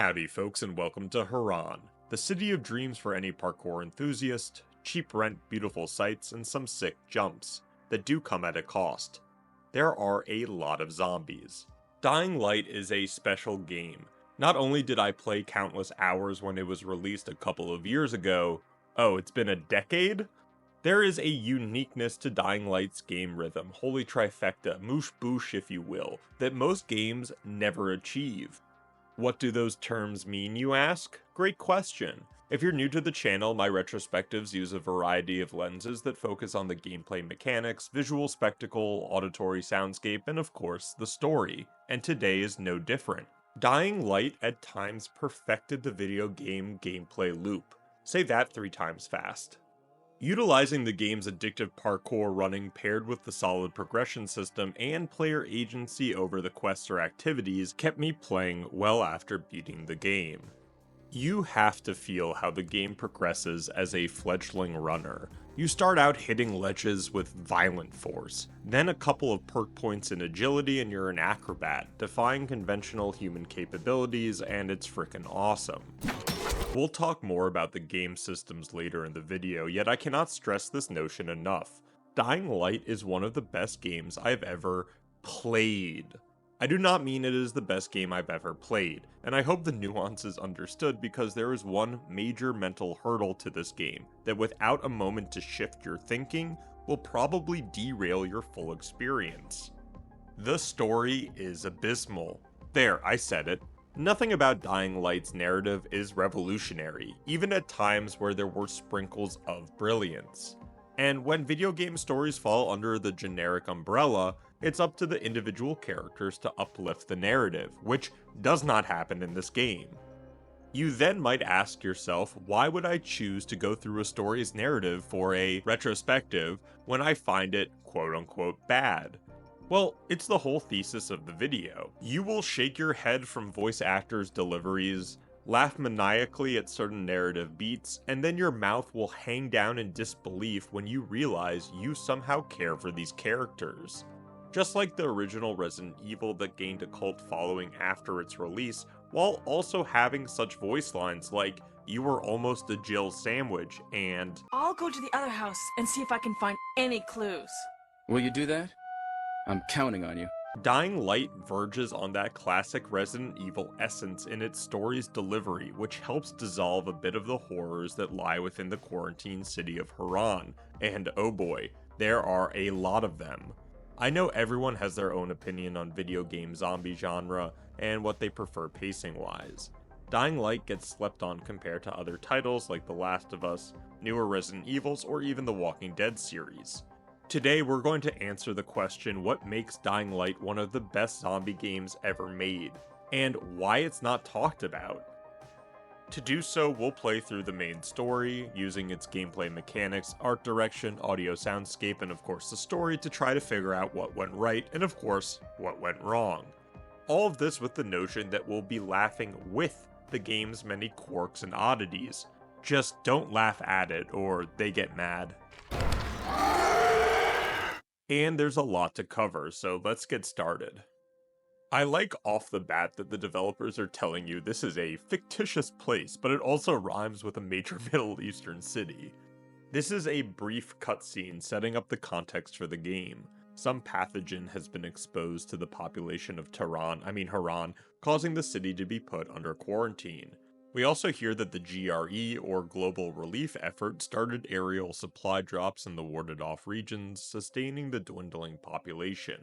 Howdy folks and welcome to Harran, the city of dreams for any parkour enthusiast, cheap rent, beautiful sights, and some sick jumps that do come at a cost. There are a lot of zombies. Dying Light is a special game. Not only did I play countless hours when it was released a couple of years ago, oh, it's been a decade? There is a uniqueness to Dying Light's game rhythm, holy trifecta, moosh boosh if you will, that most games never achieve. What do those terms mean, you ask? Great question. If you're new to the channel, my retrospectives use a variety of lenses that focus on the gameplay mechanics, visual spectacle, auditory soundscape, and of course, the story. And today is no different. Dying Light at times perfected the video game gameplay loop. Say that 3 times fast. Utilizing the game's addictive parkour running paired with the solid progression system and player agency over the quests or activities kept me playing well after beating the game. You have to feel how the game progresses as a fledgling runner. You start out hitting ledges with violent force, then a couple of perk points in agility and you're an acrobat, defying conventional human capabilities, and it's frickin' awesome. We'll talk more about the game systems later in the video, yet I cannot stress this notion enough. Dying Light is one of the best games I've ever played. I do not mean it is the best game I've ever played, and I hope the nuance is understood because there is one major mental hurdle to this game that without a moment to shift your thinking will probably derail your full experience. The story is abysmal. There, I said it. Nothing about Dying Light's narrative is revolutionary, even at times where there were sprinkles of brilliance. And when video game stories fall under the generic umbrella, it's up to the individual characters to uplift the narrative, which does not happen in this game. You then might ask yourself, why would I choose to go through a story's narrative for a retrospective when I find it quote-unquote bad? Well, it's the whole thesis of the video. You will shake your head from voice actors' deliveries, laugh maniacally at certain narrative beats, and then your mouth will hang down in disbelief when you realize you somehow care for these characters. Just like the original Resident Evil that gained a cult following after its release, while also having such voice lines like, "You were almost a Jill sandwich," and I'll go to the other house and see if I can find any clues. Will you do that? I'm counting on you. Dying Light verges on that classic Resident Evil essence in its story's delivery, which helps dissolve a bit of the horrors that lie within the quarantine city of Herran, and oh boy, there are a lot of them. I know everyone has their own opinion on video game zombie genre, and what they prefer pacing-wise. Dying Light gets slept on compared to other titles like The Last of Us, newer Resident Evils, or even the Walking Dead series. Today we're going to answer the question what makes Dying Light one of the best zombie games ever made, and why it's not talked about. To do so, we'll play through the main story, using its gameplay mechanics, art direction, audio soundscape, and of course the story to try to figure out what went right, and of course, what went wrong. All of this with the notion that we'll be laughing with the game's many quirks and oddities. Just don't laugh at it, or they get mad. And there's a lot to cover, so let's get started. I like off the bat that the developers are telling you this is a fictitious place, but it also rhymes with a major Middle Eastern city. This is a brief cutscene setting up the context for the game. Some pathogen has been exposed to the population of Harran, causing the city to be put under quarantine. We also hear that the GRE, or Global Relief Effort, started aerial supply drops in the warded-off regions, sustaining the dwindling population.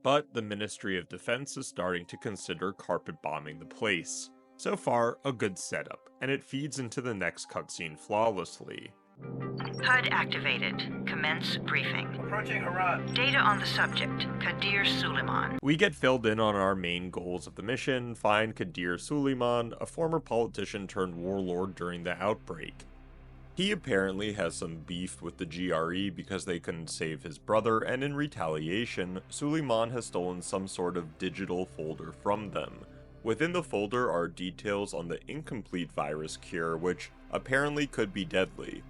But the Ministry of Defense is starting to consider carpet bombing the place. So far, a good setup, and it feeds into the next cutscene flawlessly. HUD activated. Commence briefing. Approaching Harran. Data on the subject, Kadir Suleiman. We get filled in on our main goals of the mission, find Kadir Suleiman, a former politician turned warlord during the outbreak. He apparently has some beef with the GRE because they couldn't save his brother, and in retaliation, Suleiman has stolen some sort of digital folder from them. Within the folder are details on the incomplete virus cure, which apparently could be deadly.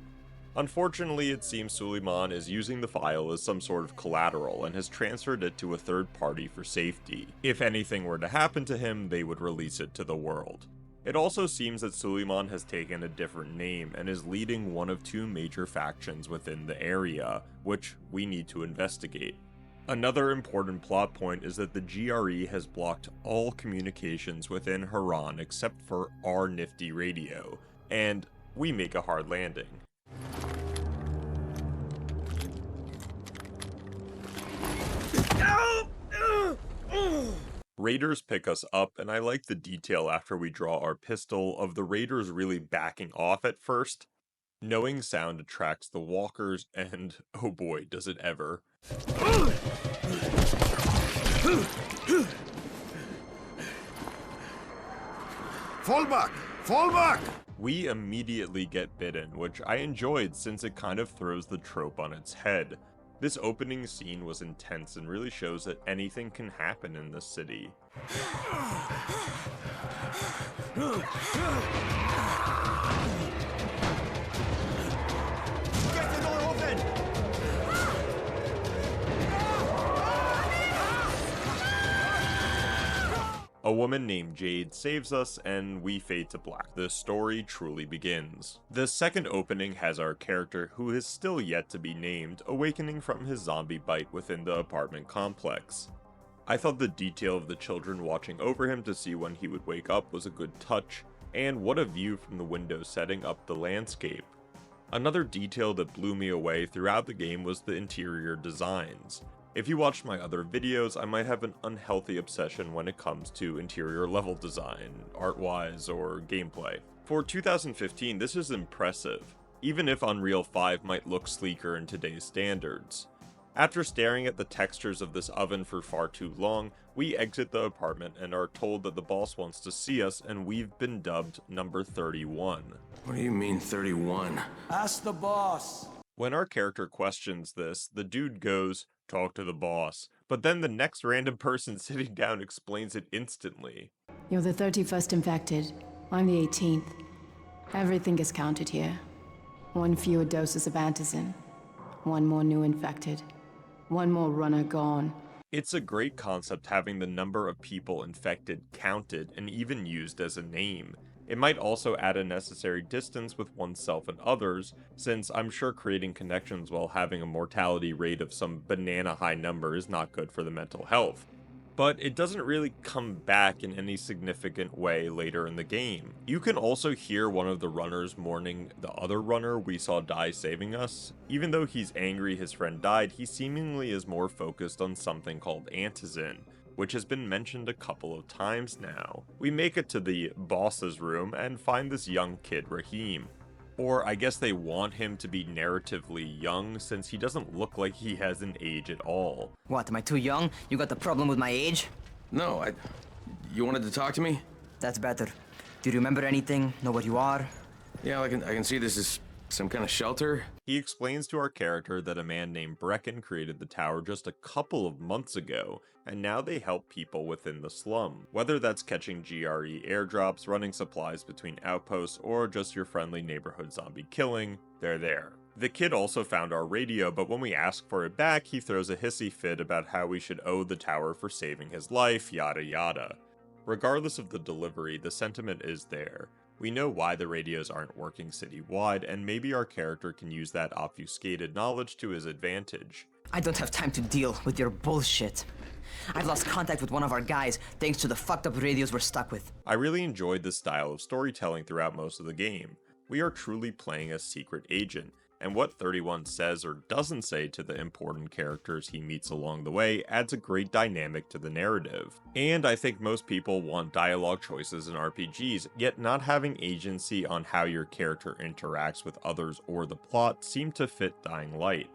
Unfortunately, it seems Suleiman is using the file as some sort of collateral and has transferred it to a third party for safety. If anything were to happen to him, they would release it to the world. It also seems that Suleiman has taken a different name and is leading one of two major factions within the area, which we need to investigate. Another important plot point is that the GRE has blocked all communications within Harran except for our nifty radio, and we make a hard landing. Raiders pick us up, and I like the detail after we draw our pistol of the raiders really backing off at first. Knowing sound attracts the walkers, and oh boy, does it ever. Fall back! Fall back! We immediately get bitten, which I enjoyed since it kind of throws the trope on its head. This opening scene was intense and really shows that anything can happen in this city. Get the door open! A woman named Jade saves us, and we fade to black. The story truly begins. The second opening has our character, who is still yet to be named, awakening from his zombie bite within the apartment complex. I thought the detail of the children watching over him to see when he would wake up was a good touch, and what a view from the window setting up the landscape. Another detail that blew me away throughout the game was the interior designs. If you watched my other videos, I might have an unhealthy obsession when it comes to interior level design, art-wise, or gameplay. For 2015, this is impressive, even if Unreal 5 might look sleeker in today's standards. After staring at the textures of this oven for far too long, we exit the apartment and are told that the boss wants to see us, and we've been dubbed number 31. What do you mean 31? Ask the boss. When our character questions this, the dude goes, "Talk to the boss," but then the next random person sitting down explains it instantly. You're the 31st infected. I'm the 18th. Everything is counted here. One fewer doses of antizin. One more new infected. One more runner gone. It's a great concept having the number of people infected counted and even used as a name. It might also add a necessary distance with oneself and others, since I'm sure creating connections while having a mortality rate of some banana high number is not good for the mental health. But it doesn't really come back in any significant way later in the game. You can also hear one of the runners mourning the other runner we saw die saving us. Even though he's angry his friend died, he seemingly is more focused on something called antizin, which has been mentioned a couple of times now. We make it to the boss's room and find this young kid, Rahim. Or I guess they want him to be narratively young, since he doesn't look like he has an age at all. What, am I too young? You got the problem with my age? No, You wanted to talk to me? That's better. Do you remember anything? Know what you are? Yeah, I can see this is some kind of shelter. He explains to our character that a man named Brecken created the tower just a couple of months ago, and now they help people within the slum. Whether that's catching GRE airdrops, running supplies between outposts, or just your friendly neighborhood zombie killing, they're there. The kid also found our radio, but when we ask for it back, he throws a hissy fit about how we should owe the tower for saving his life, yada yada. Regardless of the delivery, the sentiment is there. We know why the radios aren't working citywide, and maybe our character can use that obfuscated knowledge to his advantage. I don't have time to deal with your bullshit. I've lost contact with one of our guys thanks to the fucked up radios we're stuck with. I really enjoyed this style of storytelling throughout most of the game. We are truly playing a secret agent, and what 31 says or doesn't say to the important characters he meets along the way adds a great dynamic to the narrative. And I think most people want dialogue choices in RPGs, yet not having agency on how your character interacts with others or the plot seem to fit Dying Light.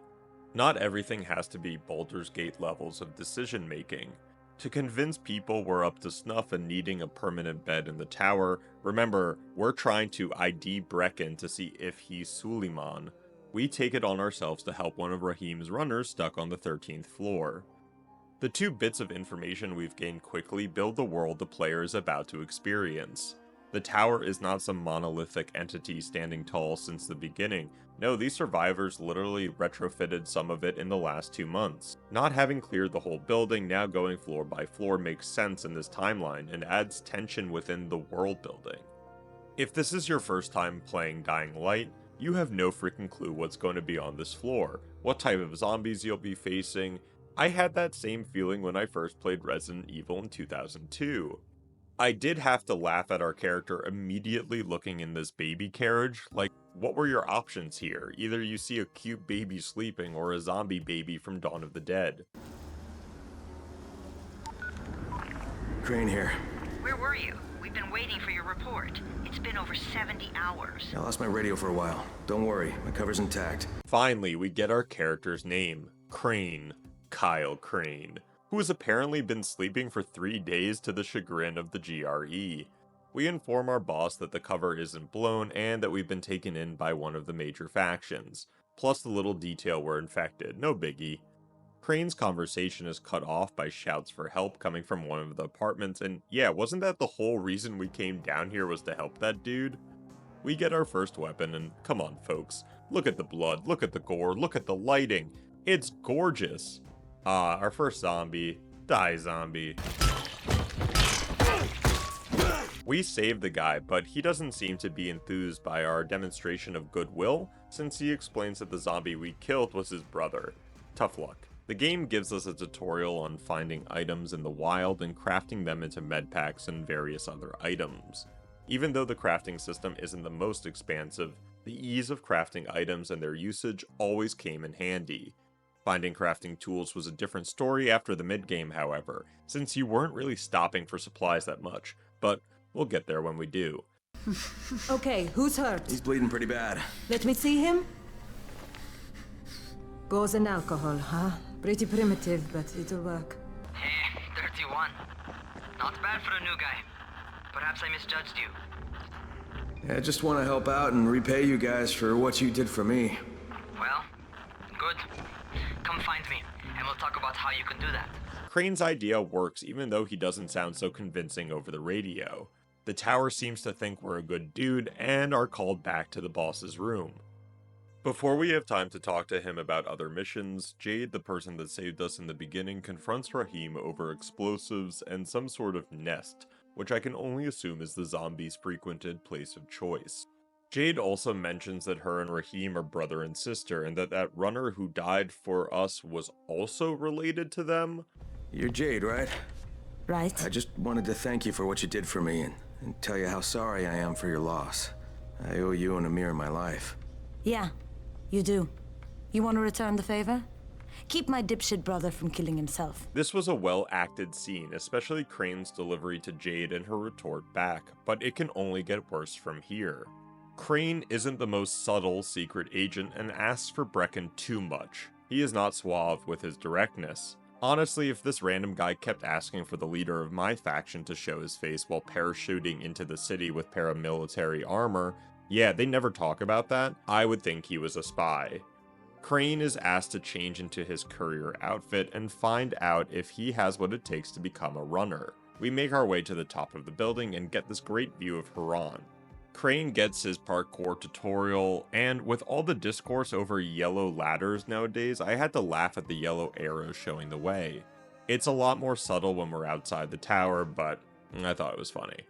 Not everything has to be Baldur's Gate levels of decision making. To convince people we're up to snuff and needing a permanent bed in the tower, remember, we're trying to ID Brecken to see if he's Suleiman. We take it on ourselves to help one of Rahim's runners stuck on the 13th floor. The 2 bits of information we've gained quickly build the world the player is about to experience. The tower is not some monolithic entity standing tall since the beginning. No, these survivors literally retrofitted some of it in the last 2 months. Not having cleared the whole building, now going floor by floor makes sense in this timeline and adds tension within the world building. If this is your first time playing Dying Light, you have no freaking clue what's going to be on this floor, what type of zombies you'll be facing. I had that same feeling when I first played Resident Evil in 2002. I did have to laugh at our character immediately looking in this baby carriage. Like, what were your options here? Either you see a cute baby sleeping or a zombie baby from Dawn of the Dead. Crane here. Where were you? We've been waiting for your report. It's been over 70 hours. I lost my radio for a while. Don't worry, my cover's intact. Finally, we get our character's name, Crane. Kyle Crane, who has apparently been sleeping for 3 days to the chagrin of the GRE. We inform our boss that the cover isn't blown and that we've been taken in by one of the major factions, plus the little detail we're infected, no biggie. Crane's conversation is cut off by shouts for help coming from one of the apartments, and yeah, wasn't that the whole reason we came down here was to help that dude? We get our first weapon, and come on folks, look at the blood, look at the gore, look at the lighting, it's gorgeous! Our first zombie. Die, zombie. We save the guy, but he doesn't seem to be enthused by our demonstration of goodwill, since he explains that the zombie we killed was his brother. Tough luck. The game gives us a tutorial on finding items in the wild and crafting them into medpacks and various other items. Even though the crafting system isn't the most expansive, the ease of crafting items and their usage always came in handy. Finding crafting tools was a different story after the mid-game, however, since you weren't really stopping for supplies that much, but we'll get there when we do. Okay, who's hurt? He's bleeding pretty bad. Let me see him. Gauze and alcohol, huh? Pretty primitive, but it'll work. Hey, 31. Not bad for a new guy. Perhaps I misjudged you. I just want to help out and repay you guys for what you did for me. Well, good. Come find me, and we'll talk about how you can do that. Crane's idea works even though he doesn't sound so convincing over the radio. The tower seems to think we're a good dude and are called back to the boss's room. Before we have time to talk to him about other missions, Jade, the person that saved us in the beginning, confronts Rahim over explosives and some sort of nest, which I can only assume is the zombies' frequented place of choice. Jade also mentions that her and Rahim are brother and sister, and that runner who died for us was also related to them. You're Jade, right? Right. I just wanted to thank you for what you did for me and tell you how sorry I am for your loss. I owe you and Amir my life. Yeah, you do. You want to return the favor? Keep my dipshit brother from killing himself. This was a well-acted scene, especially Crane's delivery to Jade and her retort back, but it can only get worse from here. Crane isn't the most subtle secret agent and asks for Brecken too much. He is not suave with his directness. Honestly, if this random guy kept asking for the leader of my faction to show his face while parachuting into the city with paramilitary armor, yeah, they never talk about that, I would think he was a spy. Crane is asked to change into his courier outfit and find out if he has what it takes to become a runner. We make our way to the top of the building and get this great view of Herran. Crane gets his parkour tutorial, and with all the discourse over yellow ladders nowadays, I had to laugh at the yellow arrows showing the way. It's a lot more subtle when we're outside the tower, but I thought it was funny.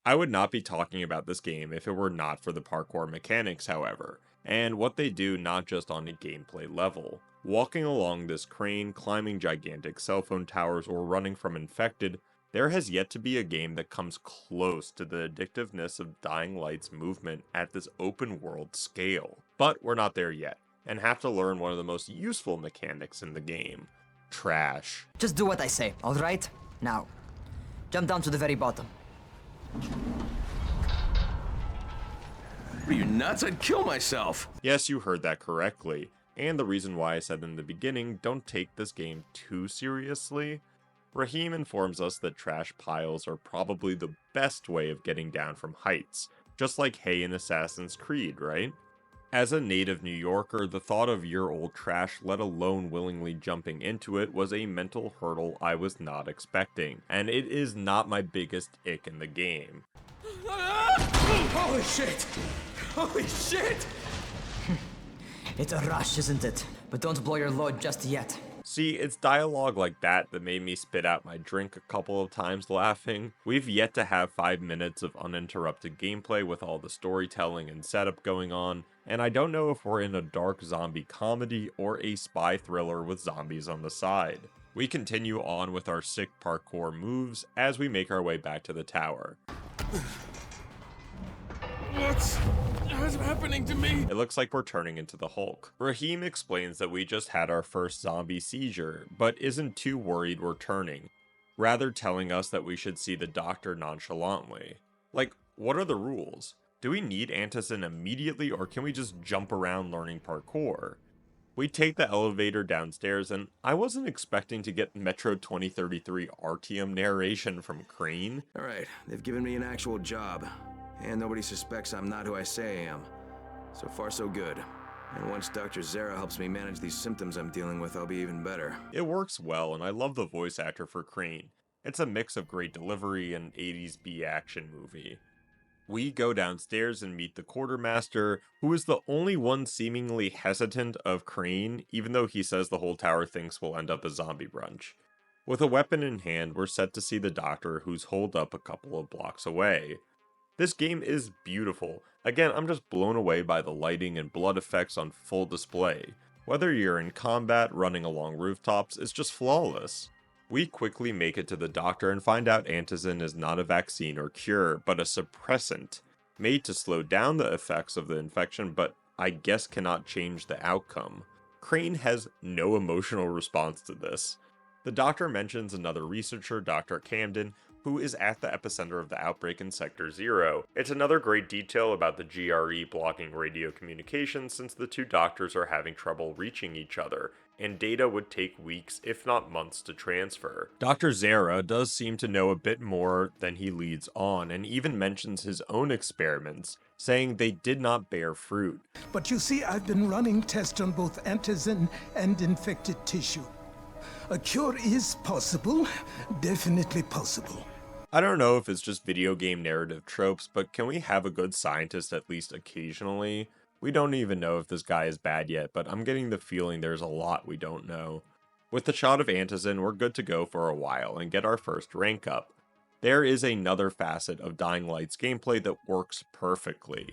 I would not be talking about this game if it were not for the parkour mechanics, however, and what they do not just on a gameplay level. Walking along this crane, climbing gigantic cell phone towers, or running from infected, there has yet to be a game that comes close to the addictiveness of Dying Light's movement at this open world scale. But we're not there yet, and have to learn one of the most useful mechanics in the game: trash. Just do what I say, alright? Now, jump down to the very bottom. Are you nuts? I'd kill myself. Yes, you heard that correctly, and the reason why I said in the beginning, don't take this game too seriously. Rahim informs us that trash piles are probably the best way of getting down from heights, just like hay in Assassin's Creed, right? As a native New Yorker, the thought of your old trash, let alone willingly jumping into it, was a mental hurdle I was not expecting, and it is not my biggest ick in the game. Holy shit! Holy shit! It's a rush, isn't it? But don't blow your load just yet. See, it's dialogue like that that made me spit out my drink a couple of times laughing. We've yet to have 5 minutes of uninterrupted gameplay with all the storytelling and setup going on, and I don't know if we're in a dark zombie comedy or a spy thriller with zombies on the side. We continue on with our sick parkour moves as we make our way back to the tower. What's happening to me? It looks like we're turning into the Hulk. Rahim explains that we just had our first zombie seizure, but isn't too worried we're turning, rather telling us that we should see the doctor nonchalantly. Like, what are the rules? Do we need Antizin immediately, or can we just jump around learning parkour? We take the elevator downstairs, and I wasn't expecting to get Metro 2033 RTM narration from Crane. Alright, they've given me an actual job, and nobody suspects I'm not who I say I am. So far so good. And once Dr. Zere helps me manage these symptoms I'm dealing with, I'll be even better. It works well, and I love the voice actor for Crane. It's a mix of great delivery and 80s B action movie. We go downstairs and meet the quartermaster, who is the only one seemingly hesitant of Crane, even though he says the whole tower thinks we'll end up as zombie brunch. With a weapon in hand, we're set to see the doctor, who's holed up a couple of blocks away. This game is beautiful. Again, I'm just blown away by the lighting and blood effects on full display. Whether you're in combat, running along rooftops, it's just flawless. We quickly make it to the doctor and find out Antizin is not a vaccine or cure, but a suppressant, made to slow down the effects of the infection, but I guess cannot change the outcome. Crane has no emotional response to this. The doctor mentions another researcher, Dr. Camden, who is at the epicenter of the outbreak in Sector 0. It's another great detail about the GRE blocking radio communications since the two doctors are having trouble reaching each other, and data would take weeks, if not months, to transfer. Dr. Zere does seem to know a bit more than he leads on, and even mentions his own experiments, saying they did not bear fruit. But you see, I've been running tests on both Antizin and infected tissue. A cure is possible, definitely possible. I don't know if it's just video game narrative tropes, but can we have a good scientist at least occasionally? We don't even know if this guy is bad yet, but I'm getting the feeling there's a lot we don't know. With the shot of Antizin, we're good to go for a while and get our first rank up. There is another facet of Dying Light's gameplay that works perfectly.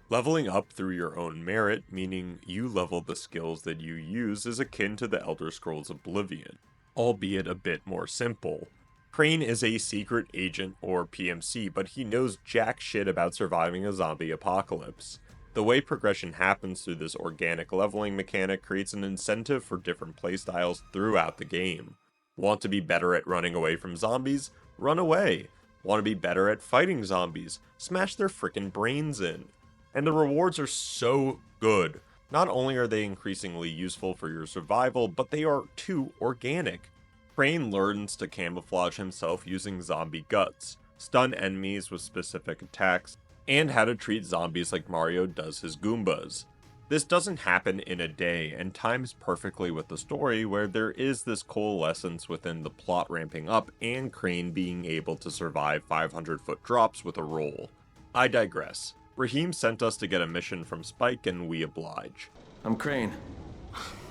Leveling up through your own merit, meaning you level the skills that you use, is akin to the Elder Scrolls Oblivion, albeit a bit more simple. Crane is a secret agent or PMC, but he knows jack shit about surviving a zombie apocalypse. The way progression happens through this organic leveling mechanic creates an incentive for different playstyles throughout the game. Want to be better at running away from zombies? Run away. Want to be better at fighting zombies? Smash their frickin' brains in. And the rewards are so good. Not only are they increasingly useful for your survival, but they are too organic. Crane learns to camouflage himself using zombie guts, stun enemies with specific attacks, and how to treat zombies like Mario does his Goombas. This doesn't happen in a day, and times perfectly with the story where there is this coalescence within the plot ramping up and Crane being able to survive 500-foot drops with a roll. I digress. Rahim sent us to get a mission from Spike and we oblige. I'm Crane.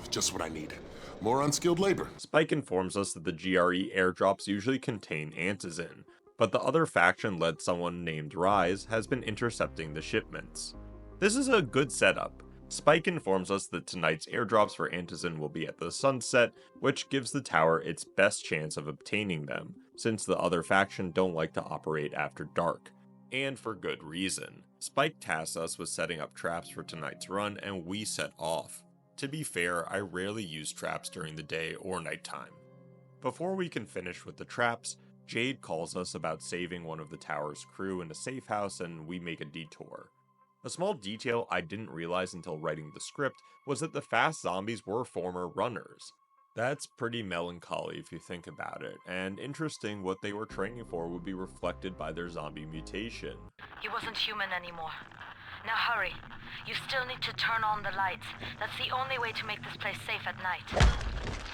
Just what I need. More unskilled labor. Spike informs us that the GRE airdrops usually contain Antizin, but the other faction-led someone named Rias has been intercepting the shipments. This is a good setup. Spike informs us that tonight's airdrops for Antizin will be at the sunset, which gives the tower its best chance of obtaining them, since the other faction don't like to operate after dark. And for good reason. Spike tasks us with setting up traps for tonight's run, and we set off. To be fair, I rarely use traps during the day or nighttime. Before we can finish with the traps, Jade calls us about saving one of the tower's crew in a safe house, and we make a detour. A small detail I didn't realize until writing the script was that the fast zombies were former runners. That's pretty melancholy if you think about it, and interesting what they were training for would be reflected by their zombie mutation. He wasn't human anymore. Now hurry. You still need to turn on the lights. That's the only way to make this place safe at night.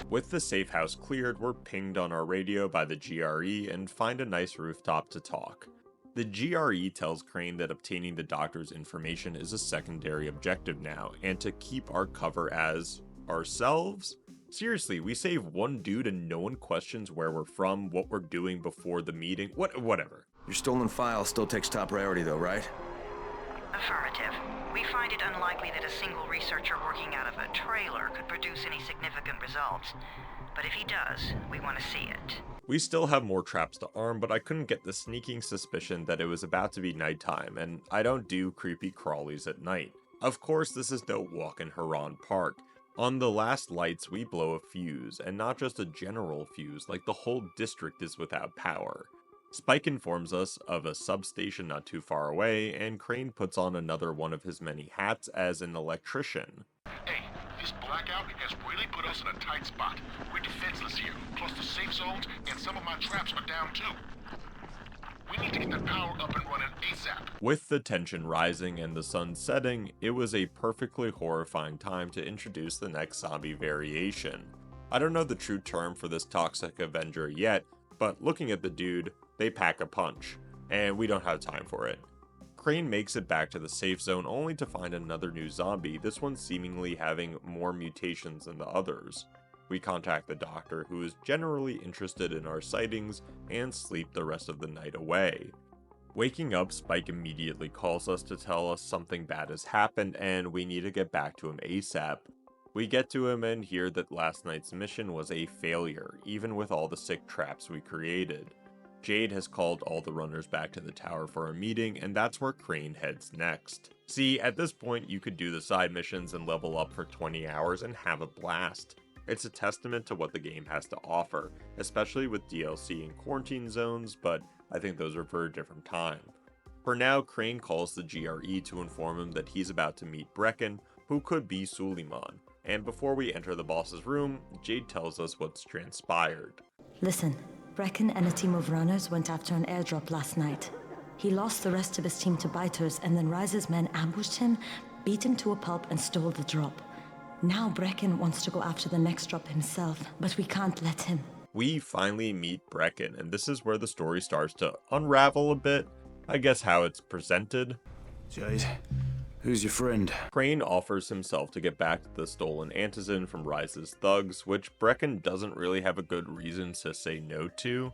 With the safe house cleared, we're pinged on our radio by the GRE and find a nice rooftop to talk. The GRE tells Crane that obtaining the doctor's information is a secondary objective now, and to keep our cover as ourselves? Seriously, we save one dude and no one questions where we're from, what we're doing before the meeting, whatever. Your stolen file still takes top priority though, right? Affirmative. We find it unlikely that a single researcher working out of a trailer could produce any significant results. But if he does, we want to see it. We still have more traps to arm, but I couldn't get the sneaking suspicion that it was about to be nighttime, and I don't do creepy crawlies at night. Of course, this is no walk in Harran Park. On the last lights, we blow a fuse, and not just a general fuse, like the whole district is without power. Spike informs us of a substation not too far away, and Crane puts on another one of his many hats as an electrician. Hey, this blackout has really put us in a tight spot. We're defenseless here, plus the safe zones and some of my traps are down too. We need to get the power up and running ASAP. With the tension rising and the sun setting, it was a perfectly horrifying time to introduce the next zombie variation. I don't know the true term for this toxic Avenger yet, but looking at the dude, they pack a punch, and we don't have time for it. Crane makes it back to the safe zone only to find another new zombie, this one seemingly having more mutations than the others. We contact the doctor, who is generally interested in our sightings, and sleep the rest of the night away. Waking up, Spike immediately calls us to tell us something bad has happened and we need to get back to him ASAP. We get to him and hear that last night's mission was a failure, even with all the sick traps we created. Jade has called all the runners back to the tower for a meeting, and that's where Crane heads next. See, at this point you could do the side missions and level up for 20 hours and have a blast. It's a testament to what the game has to offer, especially with DLC and quarantine zones, but I think those are for a different time. For now, Crane calls the GRE to inform him that he's about to meet Brecken, who could be Suleiman, and before we enter the boss's room, Jade tells us what's transpired. Listen, Brecken and a team of runners went after an airdrop last night. He lost the rest of his team to biters, and then Rise's men ambushed him, beat him to a pulp, and stole the drop. Now Brecken wants to go after the next drop himself, but we can't let him. We finally meet Brecken, and this is where the story starts to unravel a bit. I guess how it's presented. Jade, who's your friend? Crane offers himself to get back the stolen antizin from Rise's thugs, which Brecken doesn't really have a good reason to say no to.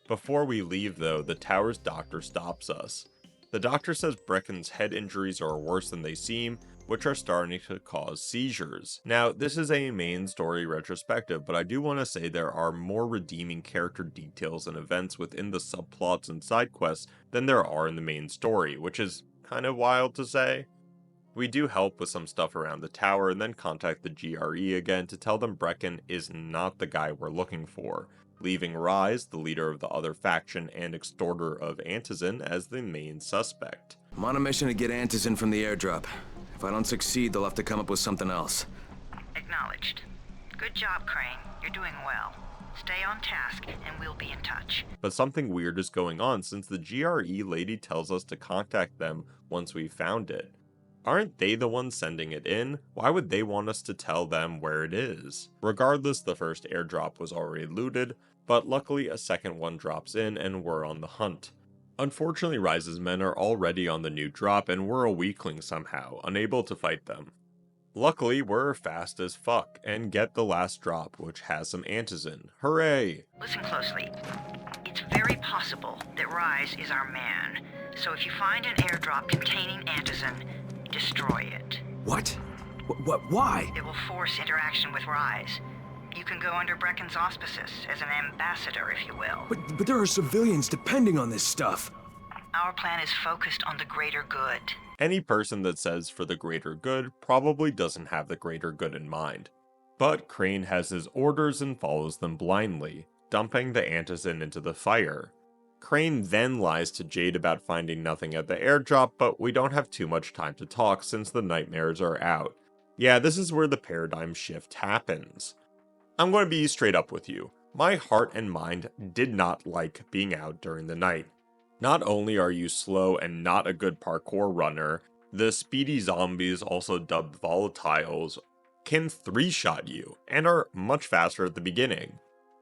Before we leave though, the tower's doctor stops us. The doctor says Brecken's head injuries are worse than they seem, which are starting to cause seizures. Now, this is a main story retrospective, but I do want to say there are more redeeming character details and events within the subplots and side quests than there are in the main story, which is kind of wild to say. We do help with some stuff around the tower and then contact the GRE again to tell them Brecken is not the guy we're looking for, leaving Rise, the leader of the other faction and extorter of antizin, as the main suspect. I'm on a mission to get antizin from the airdrop. If I don't succeed, they'll have to come up with something else. Acknowledged. Good job, Crane. You're doing well. Stay on task, and we'll be in touch. But something weird is going on since the GRE lady tells us to contact them once we've found it. Aren't they the ones sending it in? Why would they want us to tell them where it is? Regardless, the first airdrop was already looted, but luckily a second one drops in and we're on the hunt. Unfortunately, Rise's men are already on the new drop and we're a weakling somehow, unable to fight them. Luckily, we're fast as fuck and get the last drop, which has some antizin. Hooray! Listen closely. It's very possible that Rise is our man, so if you find an airdrop containing antizin, destroy it. What? Why? It will force interaction with Rise. You can go under Brecken's auspices as an ambassador, if you will. But there are civilians depending on this stuff. Our plan is focused on the greater good. Any person that says for the greater good probably doesn't have the greater good in mind. But Crane has his orders and follows them blindly, dumping the antizin into the fire. Crane then lies to Jade about finding nothing at the airdrop, but we don't have too much time to talk since the nightmares are out. Yeah, this is where the paradigm shift happens. I'm going to be straight up with you. My heart and mind did not like being out during the night. Not only are you slow and not a good parkour runner, the speedy zombies, also dubbed volatiles, can 3-shot you and are much faster at the beginning.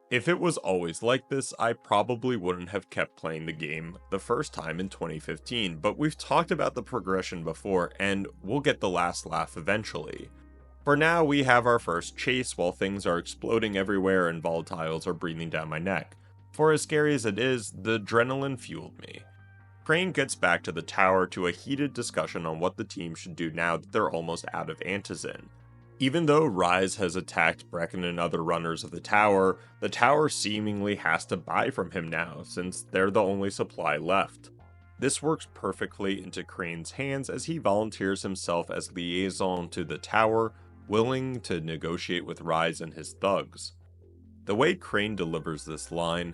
If it was always like this, I probably wouldn't have kept playing the game the first time in 2015, but we've talked about the progression before and we'll get the last laugh eventually. For now, we have our first chase while things are exploding everywhere and volatiles are breathing down my neck. For as scary as it is, the adrenaline fueled me. Crane gets back to the tower to a heated discussion on what the team should do now that they're almost out of antizin. Even though Rias has attacked Brecken and other runners of the tower seemingly has to buy from him now, since they're the only supply left. This works perfectly into Crane's hands as he volunteers himself as liaison to the tower, willing to negotiate with Rias and his thugs. The way Crane delivers this line,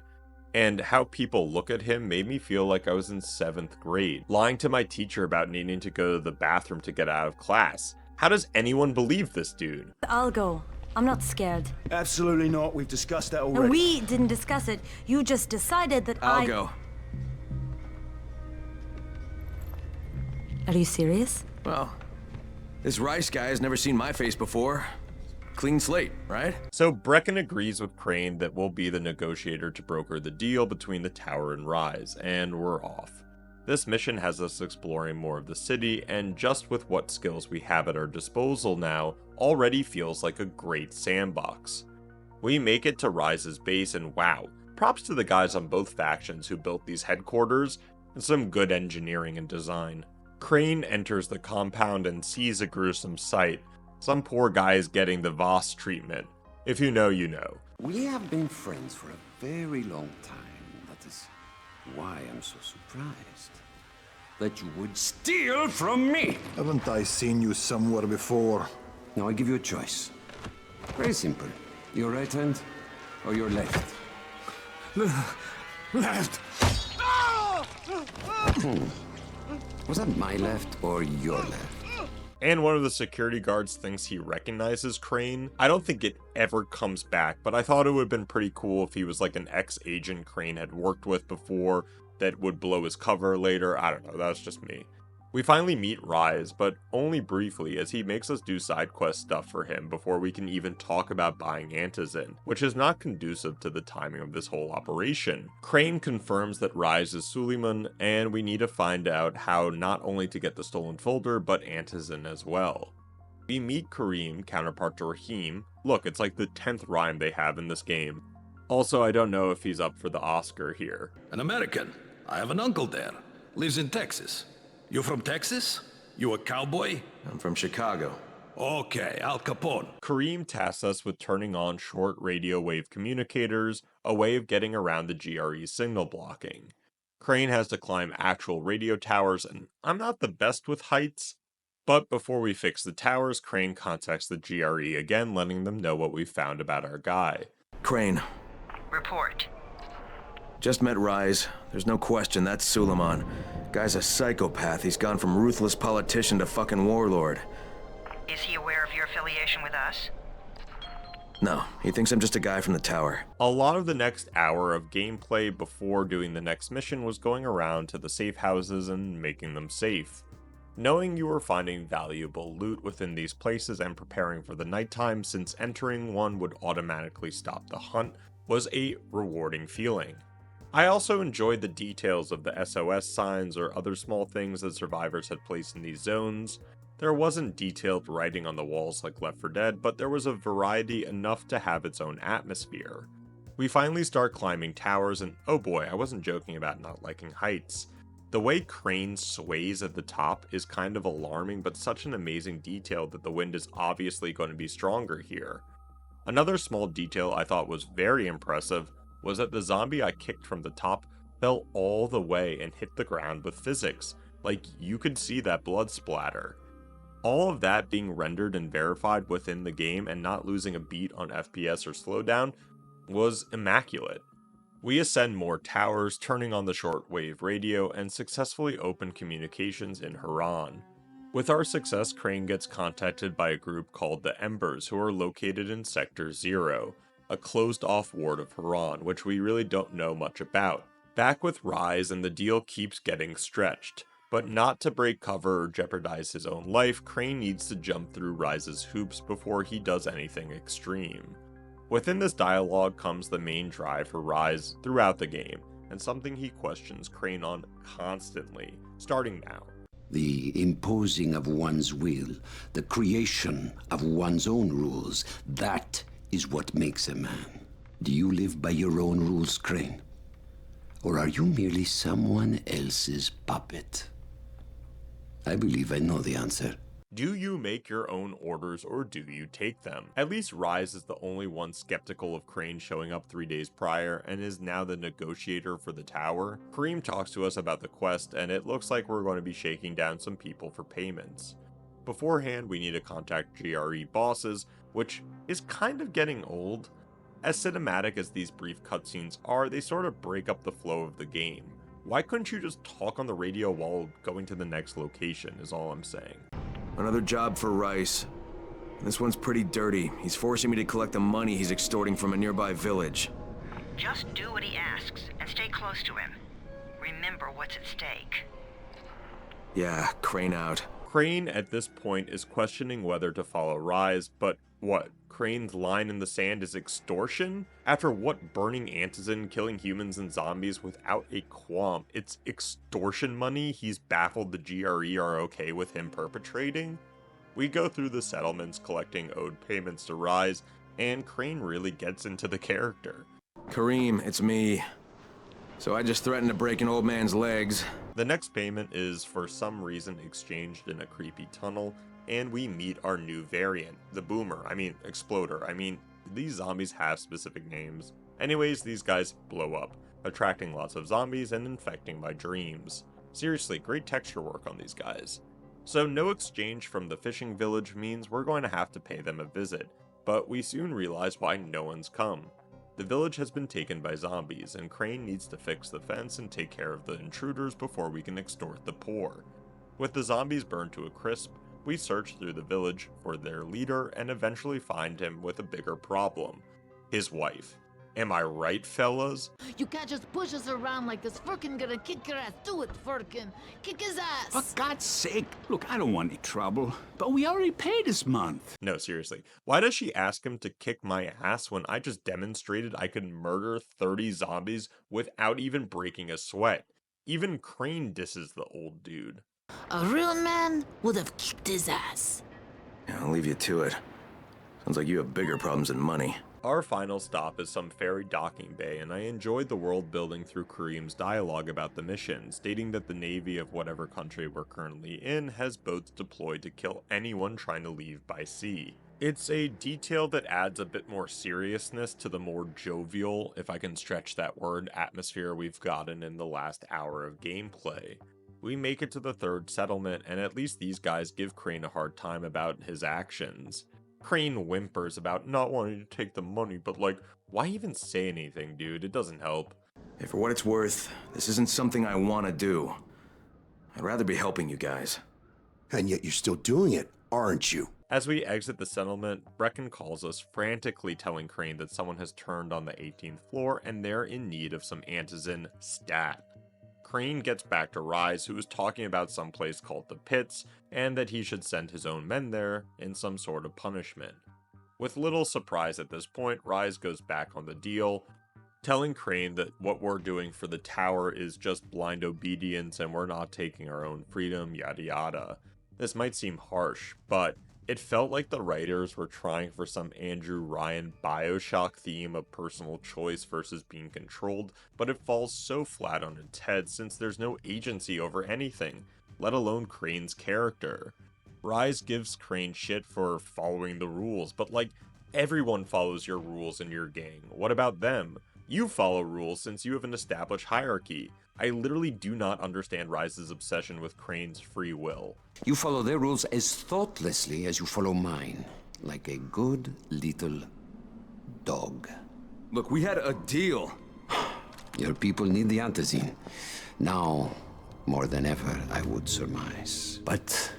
and how people look at him made me feel like I was in 7th grade, lying to my teacher about needing to go to the bathroom to get out of class. How does anyone believe this dude? I'll go. I'm not scared. Absolutely not. We've discussed that already. And we didn't discuss it. You just decided that I'll go. Are you serious? Well, this Rice guy has never seen my face before. Clean slate, right? So Brecken agrees with Crane that we'll be the negotiator to broker the deal between the tower and Rias, and we're off. This mission has us exploring more of the city, and just with what skills we have at our disposal now, already feels like a great sandbox. We make it to Rias's base, and wow, props to the guys on both factions who built these headquarters, and some good engineering and design. Crane enters the compound and sees a gruesome sight. Some poor guy is getting the Voss treatment. If you know, you know. We have been friends for a very long time. That is why I'm so surprised that you would steal from me. Haven't I seen you somewhere before? Now I give you a choice. Very simple. Your right hand or your left? Left. Was that my left or your left? And one of the security guards thinks he recognizes Crane. I don't think it ever comes back, but I thought it would have been pretty cool if he was like an ex-agent Crane had worked with before that would blow his cover later. I don't know, that's just me. We finally meet Rias, but only briefly as he makes us do side quest stuff for him before we can even talk about buying antizin, which is not conducive to the timing of this whole operation. Crane confirms that Rias is Suleiman, and we need to find out how not only to get the stolen folder, but antizin as well. We meet Kareem, counterpart to Rahim. Look, it's like the 10th rhyme they have in this game. Also, I don't know if he's up for the Oscar here. An American. I have an uncle there. Lives in Texas. You from Texas? You a cowboy? I'm from Chicago. Okay, Al Capone. Kareem tasks us with turning on short radio wave communicators, a way of getting around the GRE signal blocking. Crane has to climb actual radio towers, and I'm not the best with heights. But before we fix the towers, Crane contacts the GRE again, letting them know what we found about our guy. Crane. Report. Just met Rias. There's no question that's Suleiman. Guy's a psychopath. He's gone from ruthless politician to fucking warlord. Is he aware of your affiliation with us? No, he thinks I'm just a guy from the tower. A lot of the next hour of gameplay before doing the next mission was going around to the safe houses and making them safe. Knowing you were finding valuable loot within these places and preparing for the nighttime, since entering one would automatically stop the hunt, was a rewarding feeling. I also enjoyed the details of the SOS signs or other small things that survivors had placed in these zones. There wasn't detailed writing on the walls like Left 4 Dead, but there was a variety enough to have its own atmosphere. We finally start climbing towers, and oh boy, I wasn't joking about not liking heights. The way Crane sways at the top is kind of alarming, but such an amazing detail that the wind is obviously going to be stronger here. Another small detail I thought was very impressive was that the zombie I kicked from the top fell all the way and hit the ground with physics, like you could see that blood splatter. All of that being rendered and verified within the game and not losing a beat on FPS or slowdown was immaculate. We ascend more towers, turning on the shortwave radio, and successfully open communications in Herran. With our success, Crane gets contacted by a group called the Embers, who are located in Sector 0, a closed-off ward of Harran, which we really don't know much about. Back with Rias, and the deal keeps getting stretched. But not to break cover or jeopardize his own life, Crane needs to jump through Rias's hoops before he does anything extreme. Within this dialogue comes the main drive for Rias throughout the game, and something he questions Crane on constantly, starting now. The imposing of one's will, the creation of one's own rules, that is what makes a man. Do you live by your own rules, Crane? Or are you merely someone else's puppet? I believe I know the answer. Do you make your own orders or do you take them? At least Rias is the only one skeptical of Crane showing up 3 days prior and is now the negotiator for the tower. Rahim talks to us about the quest and it looks like we're going to be shaking down some people for payments. Beforehand, we need to contact GRE bosses, which is kind of getting old. As cinematic as these brief cutscenes are, they sort of break up the flow of the game. Why couldn't you just talk on the radio while going to the next location is all I'm saying. Another job for Rice. This one's pretty dirty. He's forcing me to collect the money he's extorting from a nearby village. Just do what he asks and stay close to him. Remember what's at stake. Yeah, Crane out. Crane at this point is questioning whether to follow Rias, but what? Crane's line in the sand is extortion? After what, burning Antizin, killing humans and zombies without a qualm, it's extortion money he's baffled the GRE are okay with him perpetrating? We go through the settlements collecting owed payments to Rias, and Crane really gets into the character. Kareem, it's me. So I just threatened to break an old man's legs. The next payment is for some reason exchanged in a creepy tunnel, and we meet our new variant, the Exploder. These zombies have specific names. Anyways, these guys blow up, attracting lots of zombies and infecting my dreams. Seriously, great texture work on these guys. So no exchange from the fishing village means we're going to have to pay them a visit, but we soon realize why no one's come. The village has been taken by zombies, and Crane needs to fix the fence and take care of the intruders before we can extort the poor. With the zombies burned to a crisp, we search through the village for their leader and eventually find him with a bigger problem. His wife. Am I right, fellas? You can't just push us around like this. Furkin gonna kick your ass. Do it, Furkin. Kick his ass. For God's sake. Look, I don't want any trouble, but we already paid this month. No, seriously. Why does she ask him to kick my ass when I just demonstrated I could murder 30 zombies without even breaking a sweat? Even Crane disses the old dude. A real man would have kicked his ass. Yeah, I'll leave you to it. Sounds like you have bigger problems than money. Our final stop is some ferry docking bay, and I enjoyed the world building through Kareem's dialogue about the mission, stating that the navy of whatever country we're currently in has boats deployed to kill anyone trying to leave by sea. It's a detail that adds a bit more seriousness to the more jovial, if I can stretch that word, atmosphere we've gotten in the last hour of gameplay. We make it to the third settlement, and at least these guys give Crane a hard time about his actions. Crane whimpers about not wanting to take the money, but why even say anything, dude? It doesn't help. Hey, for what it's worth, this isn't something I want to do. I'd rather be helping you guys. And yet you're still doing it, aren't you? As we exit the settlement, Brecken calls us, frantically telling Crane that someone has turned on the 18th floor and they're in need of some Antizin stat. Crane gets back to Rias, who is talking about some place called the Pits, and that he should send his own men there in some sort of punishment. With little surprise at this point, Rias goes back on the deal, telling Crane that what we're doing for the tower is just blind obedience and we're not taking our own freedom, yada yada. This might seem harsh, but it felt like the writers were trying for some Andrew Ryan Bioshock theme of personal choice versus being controlled, but it falls so flat on its head since there's no agency over anything, let alone Crane's character. Rias gives Crane shit for following the rules, but everyone follows your rules in your gang. What about them? You follow rules since you have an established hierarchy. I literally do not understand Rias's obsession with Crane's free will. You follow their rules as thoughtlessly as you follow mine, like a good little dog. Look, we had a deal. Your people need the Antizin. Now, more than ever, I would surmise. But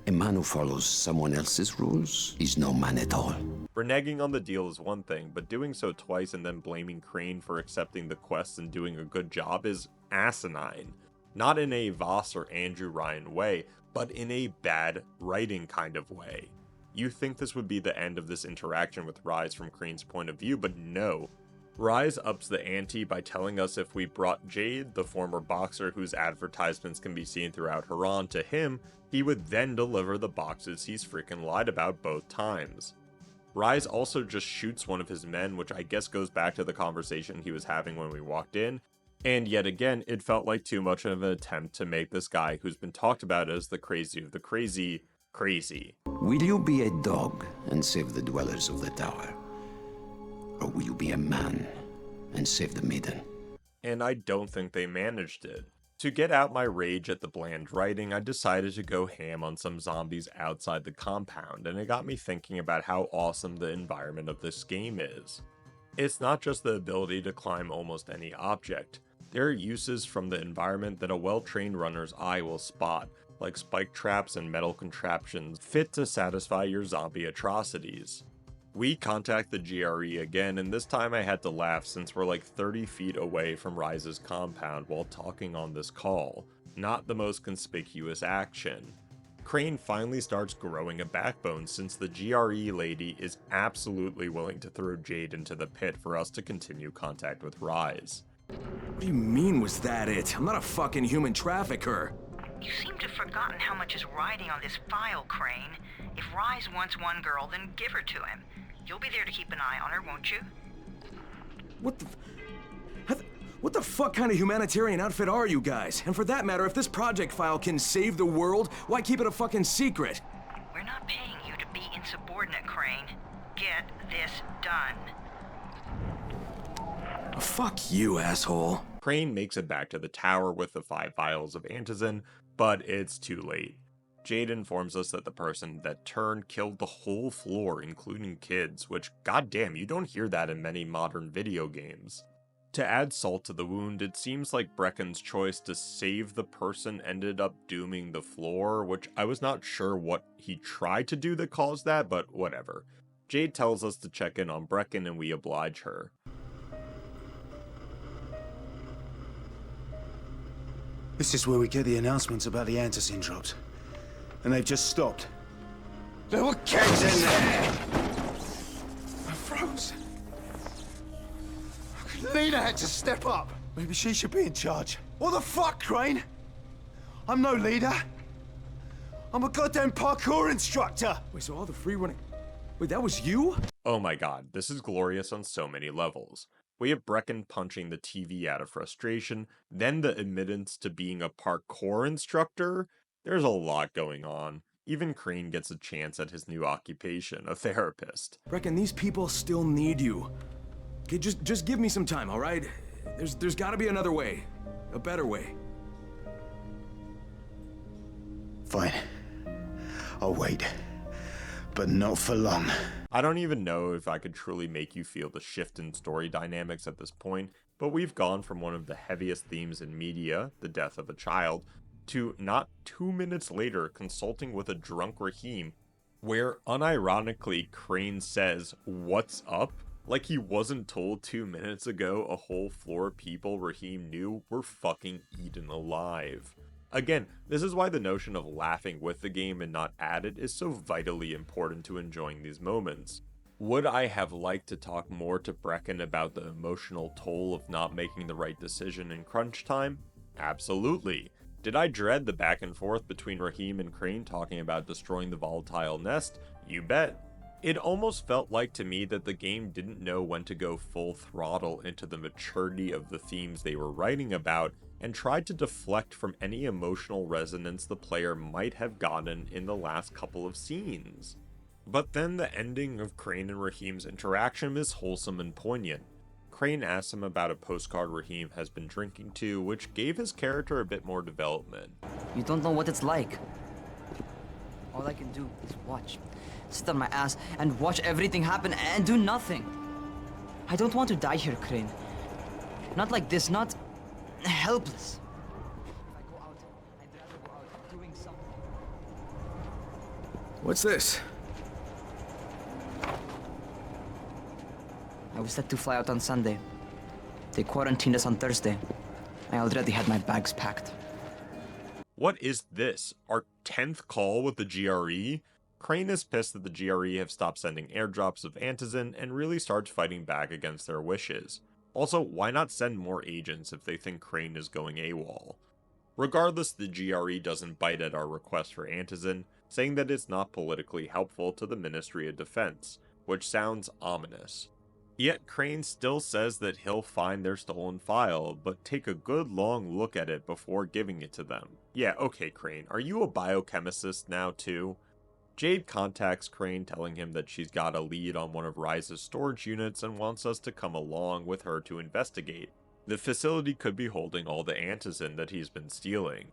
a man who follows someone else's rules is no man at all. Reneging on the deal is one thing, but doing so twice and then blaming Crane for accepting the quest and doing a good job is asinine. Not in a Voss or Andrew Ryan way, but in a bad writing kind of way. You think this would be the end of this interaction with Rias from Crane's point of view, but no. Rias ups the ante by telling us if we brought Jade, the former boxer whose advertisements can be seen throughout Harran, to him, he would then deliver the boxes he's freaking lied about both times. Rias also just shoots one of his men, which I guess goes back to the conversation he was having when we walked in, and yet again, it felt like too much of an attempt to make this guy who's been talked about as the crazy of the crazy, crazy. Will you be a dog and save the dwellers of the tower? Or will you be a man and save the maiden? And I don't think they managed it. To get out my rage at the bland writing, I decided to go ham on some zombies outside the compound, and it got me thinking about how awesome the environment of this game is. It's not just the ability to climb almost any object. There are uses from the environment that a well-trained runner's eye will spot, like spike traps and metal contraptions fit to satisfy your zombie atrocities. We contact the GRE again, and this time I had to laugh since we're like 30 feet away from Rise's compound while talking on this call. Not the most conspicuous action. Crane finally starts growing a backbone since the GRE lady is absolutely willing to throw Jade into the pit for us to continue contact with Rise. What do you mean, was that it? I'm not a fucking human trafficker. You seem to have forgotten how much is riding on this file, Crane. If Rise wants one girl, then give her to him. You'll be there to keep an eye on her, won't you? What the fuck kind of humanitarian outfit are you guys? And for that matter, if this project file can save the world, why keep it a fucking secret? We're not paying you to be insubordinate, Crane. Get this done. Fuck you, asshole. Crane makes it back to the tower with the 5 vials of antizin, but it's too late. Jade informs us that the person that turned killed the whole floor, including kids, which, goddamn, you don't hear that in many modern video games. To add salt to the wound, it seems like Brecken's choice to save the person ended up dooming the floor, which I was not sure what he tried to do that caused that, but whatever. Jade tells us to check in on Brecken and we oblige her. This is where we get the announcements about the antizin drops. And they've just stopped. There were kegs in there! I froze. Lena had to step up. Maybe she should be in charge. What the fuck, Crane? I'm no leader. I'm a goddamn parkour instructor. Wait, so all the free running... Wait, that was you? Oh my god, this is glorious on so many levels. We have Brecken punching the TV out of frustration, then the admittance to being a parkour instructor. There's a lot going on. Even Crane gets a chance at his new occupation, a therapist. Brecken, these people still need you. Okay, just give me some time, all right? There's gotta be another way. A better way. Fine. I'll wait. But not for long. I don't even know if I could truly make you feel the shift in story dynamics at this point, but we've gone from one of the heaviest themes in media, the death of a child, to not 2 minutes later consulting with a drunk Rahim, where unironically Crane says, "What's up?" Like he wasn't told 2 minutes ago a whole floor of people Rahim knew were fucking eaten alive. Again, this is why the notion of laughing with the game and not at it is so vitally important to enjoying these moments. Would I have liked to talk more to Brecken about the emotional toll of not making the right decision in crunch time? Absolutely. Did I dread the back and forth between Rahim and Crane talking about destroying the volatile nest? You bet. It almost felt like to me that the game didn't know when to go full throttle into the maturity of the themes they were writing about, and tried to deflect from any emotional resonance the player might have gotten in the last couple of scenes. But then the ending of Crane and Rahim's interaction is wholesome and poignant. Crane asks him about a postcard Rahim has been drinking to, which gave his character a bit more development. You don't know what it's like. All I can do is watch. Sit on my ass and watch everything happen and do nothing. I don't want to die here, Crane. Not like this, not helpless. If I go out, I'd rather go out doing something. What's this? I was set to fly out on Sunday. They quarantined us on Thursday. I already had my bags packed. What is this? Our 10th call with the GRE? Crane is pissed that the GRE have stopped sending airdrops of antizin and really starts fighting back against their wishes. Also, why not send more agents if they think Crane is going AWOL? Regardless, the GRE doesn't bite at our request for antizin, saying that it's not politically helpful to the Ministry of Defense, which sounds ominous. Yet Crane still says that he'll find their stolen file, but take a good long look at it before giving it to them. Yeah, okay Crane, are you a biochemist now too? Jade contacts Crane telling him that she's got a lead on one of Rise's storage units and wants us to come along with her to investigate. The facility could be holding all the antizin that he's been stealing.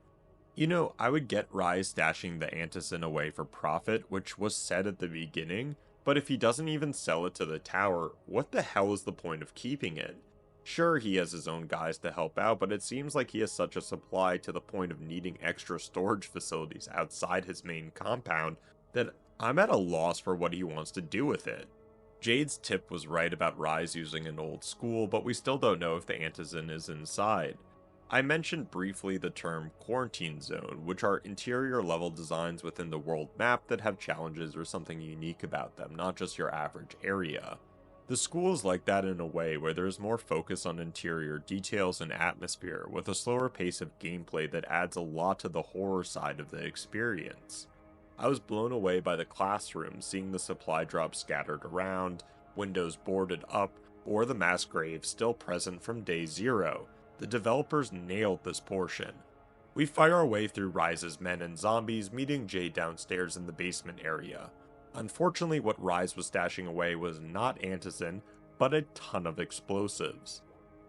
You know, I would get Rise stashing the antizin away for profit, which was said at the beginning, but if he doesn't even sell it to the tower, what the hell is the point of keeping it? Sure, he has his own guys to help out, but it seems like he has such a supply to the point of needing extra storage facilities outside his main compound that I'm at a loss for what he wants to do with it. Jade's tip was right about Rise using an old school, but we still don't know if the antizin is inside. I mentioned briefly the term quarantine zone, which are interior level designs within the world map that have challenges or something unique about them, not just your average area. The school is like that in a way where there's more focus on interior details and atmosphere, with a slower pace of gameplay that adds a lot to the horror side of the experience. I was blown away by the classroom, seeing the supply drops scattered around, windows boarded up, or the mass graves still present from day 0. The developers nailed this portion. We fight our way through Rise's men and zombies, meeting Jade downstairs in the basement area. Unfortunately, what Rise was stashing away was not antizin, but a ton of explosives.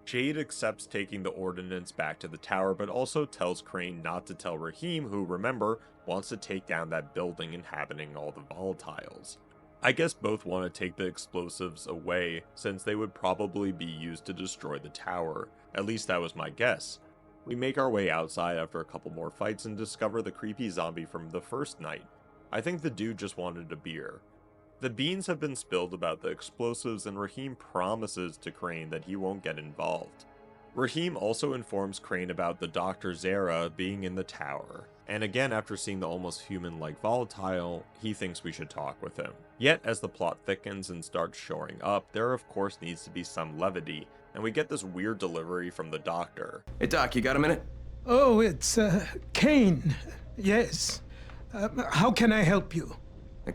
Jade accepts taking the ordnance back to the tower, but also tells Crane not to tell Rahim, who, remember, wants to take down that building inhabiting all the volatiles. I guess both want to take the explosives away, since they would probably be used to destroy the tower. At least that was my guess. We make our way outside after a couple more fights and discover the creepy zombie from the first night. I think the dude just wanted a beer. The beans have been spilled about the explosives, and Rahim promises to Crane that he won't get involved. Rahim also informs Crane about the Dr. Zere being in the tower, and again after seeing the almost human-like volatile, he thinks we should talk with him. Yet as the plot thickens and starts shoring up, there of course needs to be some levity, and we get this weird delivery from the doctor. Hey Doc, you got a minute? Oh, it's, Kane. Yes. How can I help you?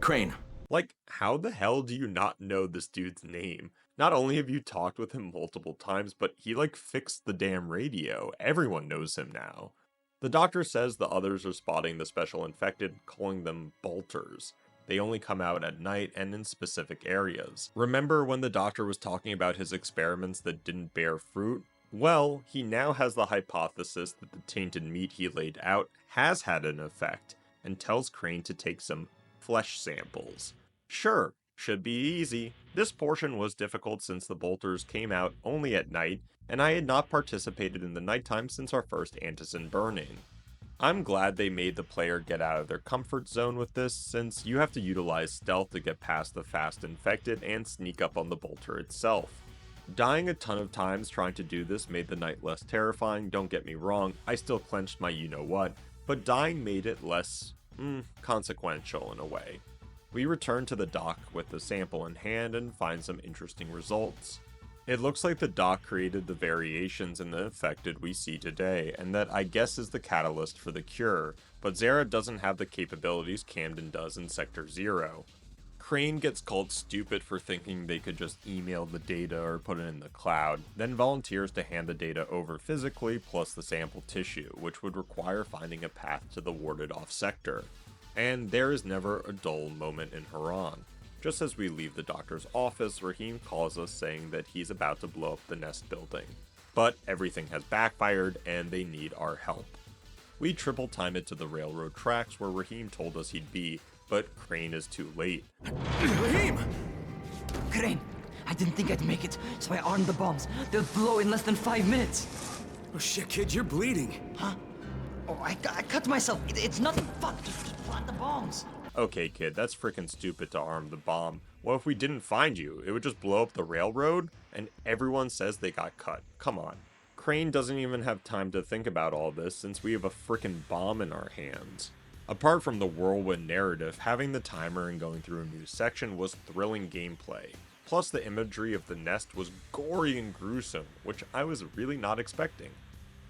Crane. Like, how the hell do you not know this dude's name? Not only have you talked with him multiple times, but he like fixed the damn radio. Everyone knows him now. The doctor says the others are spotting the special infected, calling them bolters. They only come out at night and in specific areas. Remember when the doctor was talking about his experiments that didn't bear fruit? Well, he now has the hypothesis that the tainted meat he laid out has had an effect, and tells Crane to take some flesh samples. Sure, should be easy. This portion was difficult since the bolters came out only at night, and I had not participated in the nighttime since our first antizin burning. I'm glad they made the player get out of their comfort zone with this, since you have to utilize stealth to get past the fast infected and sneak up on the bolter itself. Dying a ton of times trying to do this made the night less terrifying, don't get me wrong, I still clenched my you-know-what, but dying made it less, consequential in a way. We return to the dock with the sample in hand and find some interesting results. It looks like the dock created the variations in the infected we see today, and that I guess is the catalyst for the cure, but Zere doesn't have the capabilities Camden does in Sector 0. Crane gets called stupid for thinking they could just email the data or put it in the cloud, then volunteers to hand the data over physically plus the sample tissue, which would require finding a path to the warded off sector. And there is never a dull moment in Herran. Just as we leave the doctor's office, Rahim calls us saying that he's about to blow up the nest building. But everything has backfired and they need our help. We triple time it to the railroad tracks where Rahim told us he'd be, but Crane is too late. Rahim! Crane, I didn't think I'd make it, so I armed the bombs. They'll blow in less than 5 minutes. Oh shit, kid, you're bleeding. Huh? Oh, I cut myself. It's nothing. Fuck, just plant the bombs. Okay, kid, that's freaking stupid to arm the bomb. What if we didn't find you? It would just blow up the railroad, and everyone says they got cut. Come on. Crane doesn't even have time to think about all this since we have a freaking bomb in our hands. Apart from the whirlwind narrative, having the timer and going through a new section was thrilling gameplay. Plus the imagery of the nest was gory and gruesome, which I was really not expecting.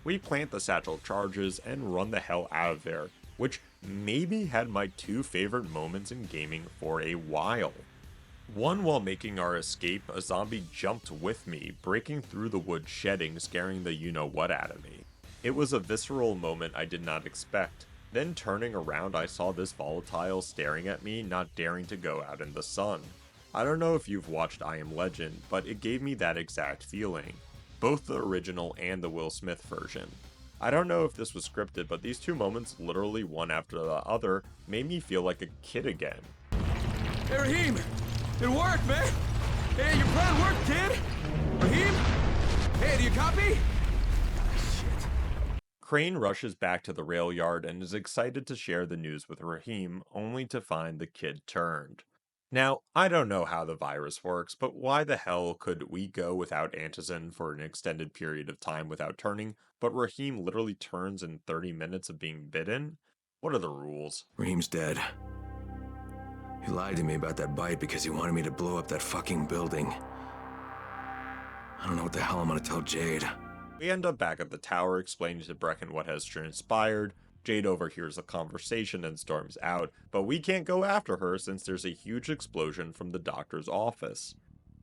We plant the satchel charges and run the hell out of there, which maybe had my two favorite moments in gaming for a while. One, while making our escape, a zombie jumped with me, breaking through the wood shedding, scaring the you-know-what out of me. It was a visceral moment I did not expect. Then turning around, I saw this volatile staring at me, not daring to go out in the sun. I don't know if you've watched I Am Legend, but it gave me that exact feeling. Both the original and the Will Smith version. I don't know if this was scripted, but these two moments, literally one after the other, made me feel like a kid again. Hey, Rahim! It worked, man! Hey, your plan worked, kid! Rahim? Hey, do you copy? Shit. Crane rushes back to the rail yard and is excited to share the news with Rahim, only to find the kid turned. Now, I don't know how the virus works, but why the hell could we go without Antizin for an extended period of time without turning, but Rahim literally turns in 30 minutes of being bitten? What are the rules? Rahim's dead. He lied to me about that bite because he wanted me to blow up that fucking building. I don't know what the hell I'm gonna tell Jade. We end up back at the tower explaining to Brecken what has transpired. Jade overhears the conversation and storms out, but we can't go after her since there's a huge explosion from the doctor's office.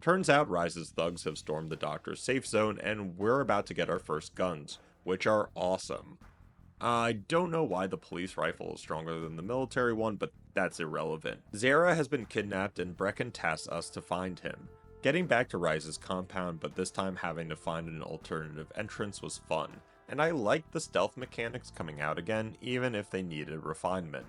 Turns out Rise's thugs have stormed the doctor's safe zone and we're about to get our first guns, which are awesome. I don't know why the police rifle is stronger than the military one, but that's irrelevant. Zere has been kidnapped and Brecken tasks us to find him. Getting back to Rise's compound, but this time having to find an alternative entrance was fun. And I liked the stealth mechanics coming out again, even if they needed refinement.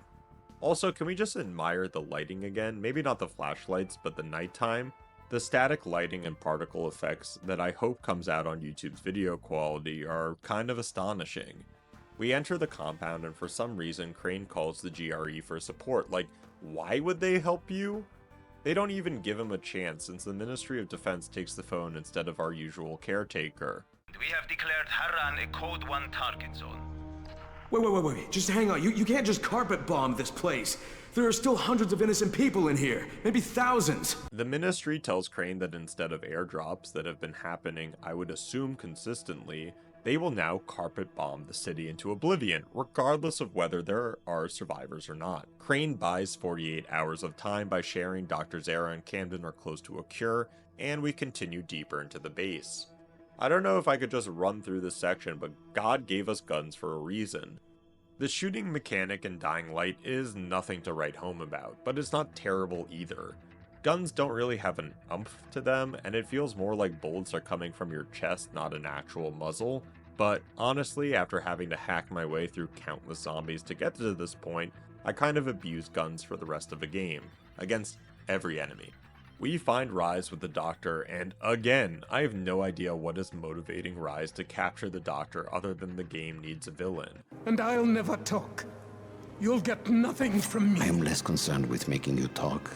Also, can we just admire the lighting again? Maybe not the flashlights, but the nighttime? The static lighting and particle effects that I hope comes out on YouTube's video quality are kind of astonishing. We enter the compound and for some reason Crane calls the GRE for support. Like, why would they help you? They don't even give him a chance since the Ministry of Defense takes the phone instead of our usual caretaker. We have declared Harran a Code 1 target zone. Wait. Just hang on. You can't just carpet bomb this place. There are still hundreds of innocent people in here. Maybe thousands. The Ministry tells Crane that instead of airdrops that have been happening, I would assume consistently, they will now carpet bomb the city into oblivion, regardless of whether there are survivors or not. Crane buys 48 hours of time by sharing Dr. Zere and Camden are close to a cure, and we continue deeper into the base. I don't know if I could just run through this section, but God gave us guns for a reason. The shooting mechanic in Dying Light is nothing to write home about, but it's not terrible either. Guns don't really have an umph to them, and it feels more like bullets are coming from your chest, not an actual muzzle. But honestly, after having to hack my way through countless zombies to get to this point, I kind of abuse guns for the rest of the game, against every enemy. We find Rise with the Doctor, and again, I have no idea what is motivating Rise to capture the Doctor other than the game needs a villain. And I'll never talk. You'll get nothing from me. I am less concerned with making you talk,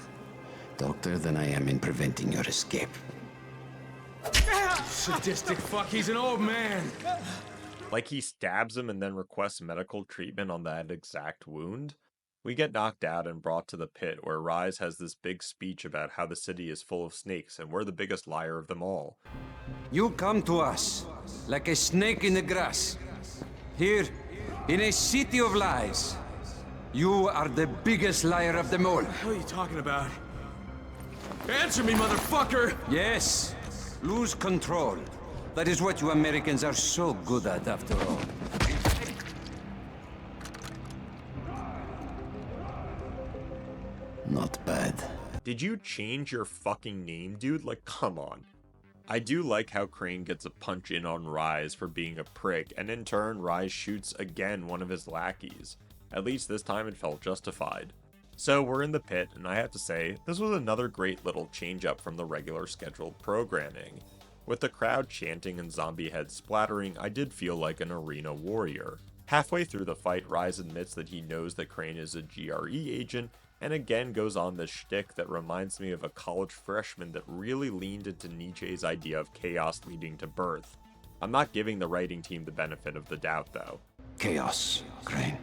Doctor, than I am in preventing your escape. Sadistic fuck, he's an old man. Like he stabs him and then requests medical treatment on that exact wound? We get knocked out and brought to the pit where Rise has this big speech about how the city is full of snakes and we're the biggest liar of them all. You come to us like a snake in the grass. Here, in a city of lies, you are the biggest liar of them all. What the hell are you talking about? Answer me, motherfucker! Yes, lose control. That is what you Americans are so good at, after all. Not bad. Did you change your fucking name, dude? Like, come on. I do like how Crane gets a punch in on Rise for being a prick, and in turn, Rise shoots again one of his lackeys. At least this time it felt justified. So we're in the pit, and I have to say, this was another great little change up from the regular scheduled programming. With the crowd chanting and zombie heads splattering, I did feel like an arena warrior. Halfway through the fight, Rise admits that he knows that Crane is a GRE agent, and again goes on this shtick that reminds me of a college freshman that really leaned into Nietzsche's idea of chaos leading to birth. I'm not giving the writing team the benefit of the doubt, though. Chaos, Crane.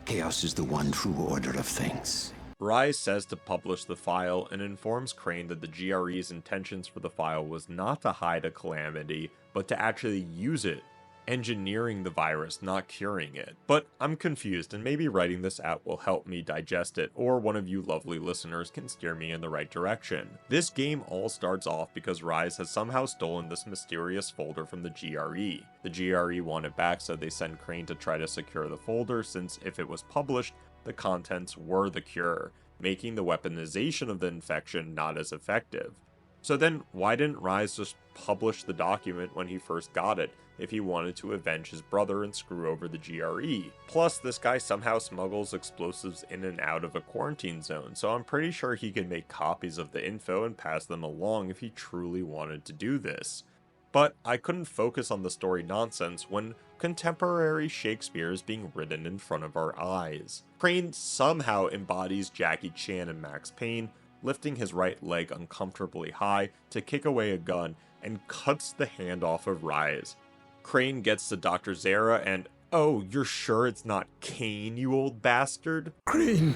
Chaos is the one true order of things. Rias says to publish the file and informs Crane that the GRE's intentions for the file was not to hide a calamity, but to actually use it, engineering the virus, not curing it. But I'm confused, and maybe writing this out will help me digest it, or one of you lovely listeners can steer me in the right direction. This game all starts off because Rias has somehow stolen this mysterious folder from the GRE. The GRE want it back, so they send Crane to try to secure the folder, since if it was published, the contents were the cure, making the weaponization of the infection not as effective. So then, why didn't Rias just publish the document when he first got it, if he wanted to avenge his brother and screw over the GRE? Plus, this guy somehow smuggles explosives in and out of a quarantine zone, so I'm pretty sure he can make copies of the info and pass them along if he truly wanted to do this. But I couldn't focus on the story nonsense when contemporary Shakespeare is being written in front of our eyes. Crane somehow embodies Jackie Chan and Max Payne, lifting his right leg uncomfortably high to kick away a gun and cuts the hand off of Rias. Crane gets to Dr. Zere and, oh, you're sure it's not Kane, you old bastard? Crane,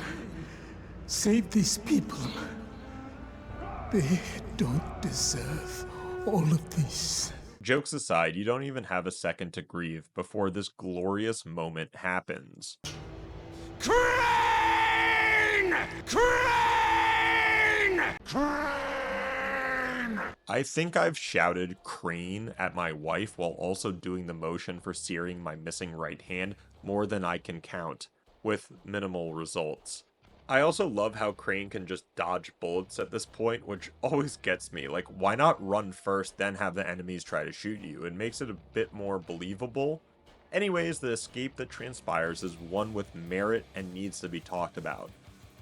save these people. They don't deserve all of this. Jokes aside, you don't even have a second to grieve before this glorious moment happens. Crane! Crane! Crane! I think I've shouted Crane at my wife while also doing the motion for searing my missing right hand more than I can count, with minimal results. I also love how Crane can just dodge bullets at this point, which always gets me. Like, why not run first, then have the enemies try to shoot you? It makes it a bit more believable. Anyways, the escape that transpires is one with merit and needs to be talked about.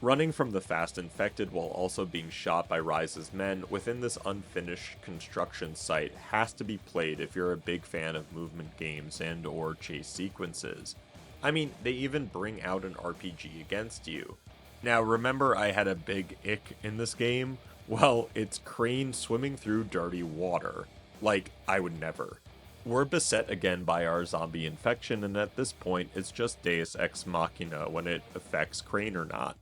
Running from the fast infected while also being shot by Rias's men within this unfinished construction site has to be played if you're a big fan of movement games and or chase sequences. I mean, they even bring out an RPG against you. Now, remember I had a big ick in this game? Well, it's Crane swimming through dirty water. Like, I would never. We're beset again by our zombie infection, and at this point, it's just Deus Ex Machina when it affects Crane or not.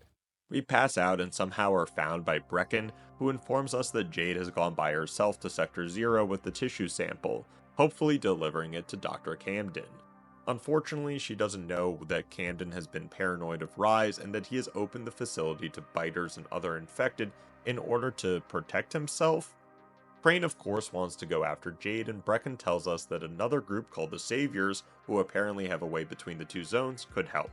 We pass out and somehow are found by Brecken, who informs us that Jade has gone by herself to Sector 0 with the tissue sample, hopefully delivering it to Dr. Camden. Unfortunately, she doesn't know that Camden has been paranoid of Rias and that he has opened the facility to biters and other infected in order to protect himself. Crane of course wants to go after Jade, and Brecken tells us that another group called the Saviors, who apparently have a way between the two zones, could help.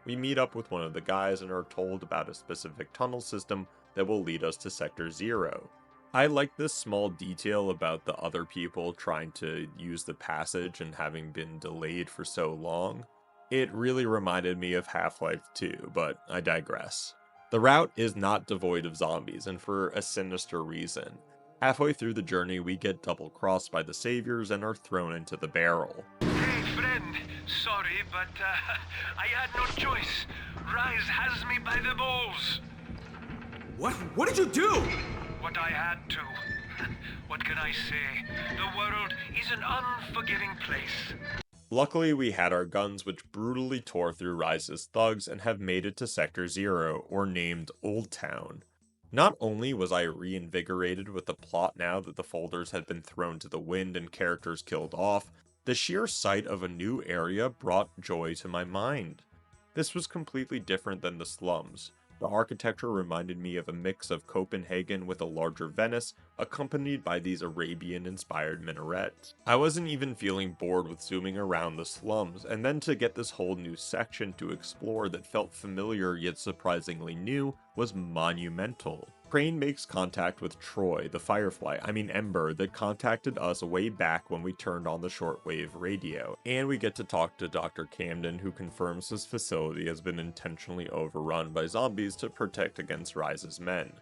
We meet up with one of the guys and are told about a specific tunnel system that will lead us to Sector 0. I like this small detail about the other people trying to use the passage and having been delayed for so long. It really reminded me of Half-Life 2, but I digress. The route is not devoid of zombies, and for a sinister reason. Halfway through the journey, we get double-crossed by the Saviors and are thrown into the barrel. Hey, friend. Sorry, but I had no choice. Rias has me by the balls. What did you do? What I had to. What can I say? The world is an unforgiving place. Luckily, we had our guns, which brutally tore through Rias's thugs and have made it to Sector 0, or named Old Town. Not only was I reinvigorated with the plot now that the folders had been thrown to the wind and characters killed off, the sheer sight of a new area brought joy to my mind. This was completely different than the slums. The architecture reminded me of a mix of Copenhagen with a larger Venice, accompanied by these Arabian-inspired minarets. I wasn't even feeling bored with zooming around the slums, and then to get this whole new section to explore that felt familiar yet surprisingly new was monumental. Crane makes contact with Troy, the Ember, that contacted us way back when we turned on the shortwave radio, and we get to talk to Dr. Camden, who confirms his facility has been intentionally overrun by zombies to protect against Rias's men.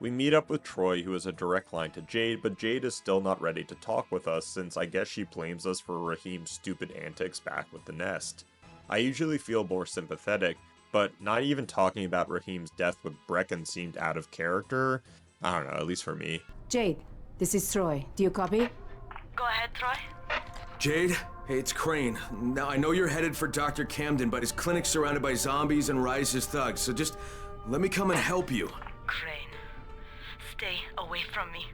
We meet up with Troy, who has a direct line to Jade, but Jade is still not ready to talk with us since I guess she blames us for Rahim's stupid antics back with the nest. I usually feel more sympathetic, but not even talking about Rahim's death with Brecken seemed out of character. I don't know, at least for me. Jade, this is Troy. Do you copy? Go ahead, Troy. Jade? Hey, it's Crane. Now, I know you're headed for Dr. Camden, but his clinic's surrounded by zombies and Rias' thugs, so just let me come and help you. Crane, stay away from me.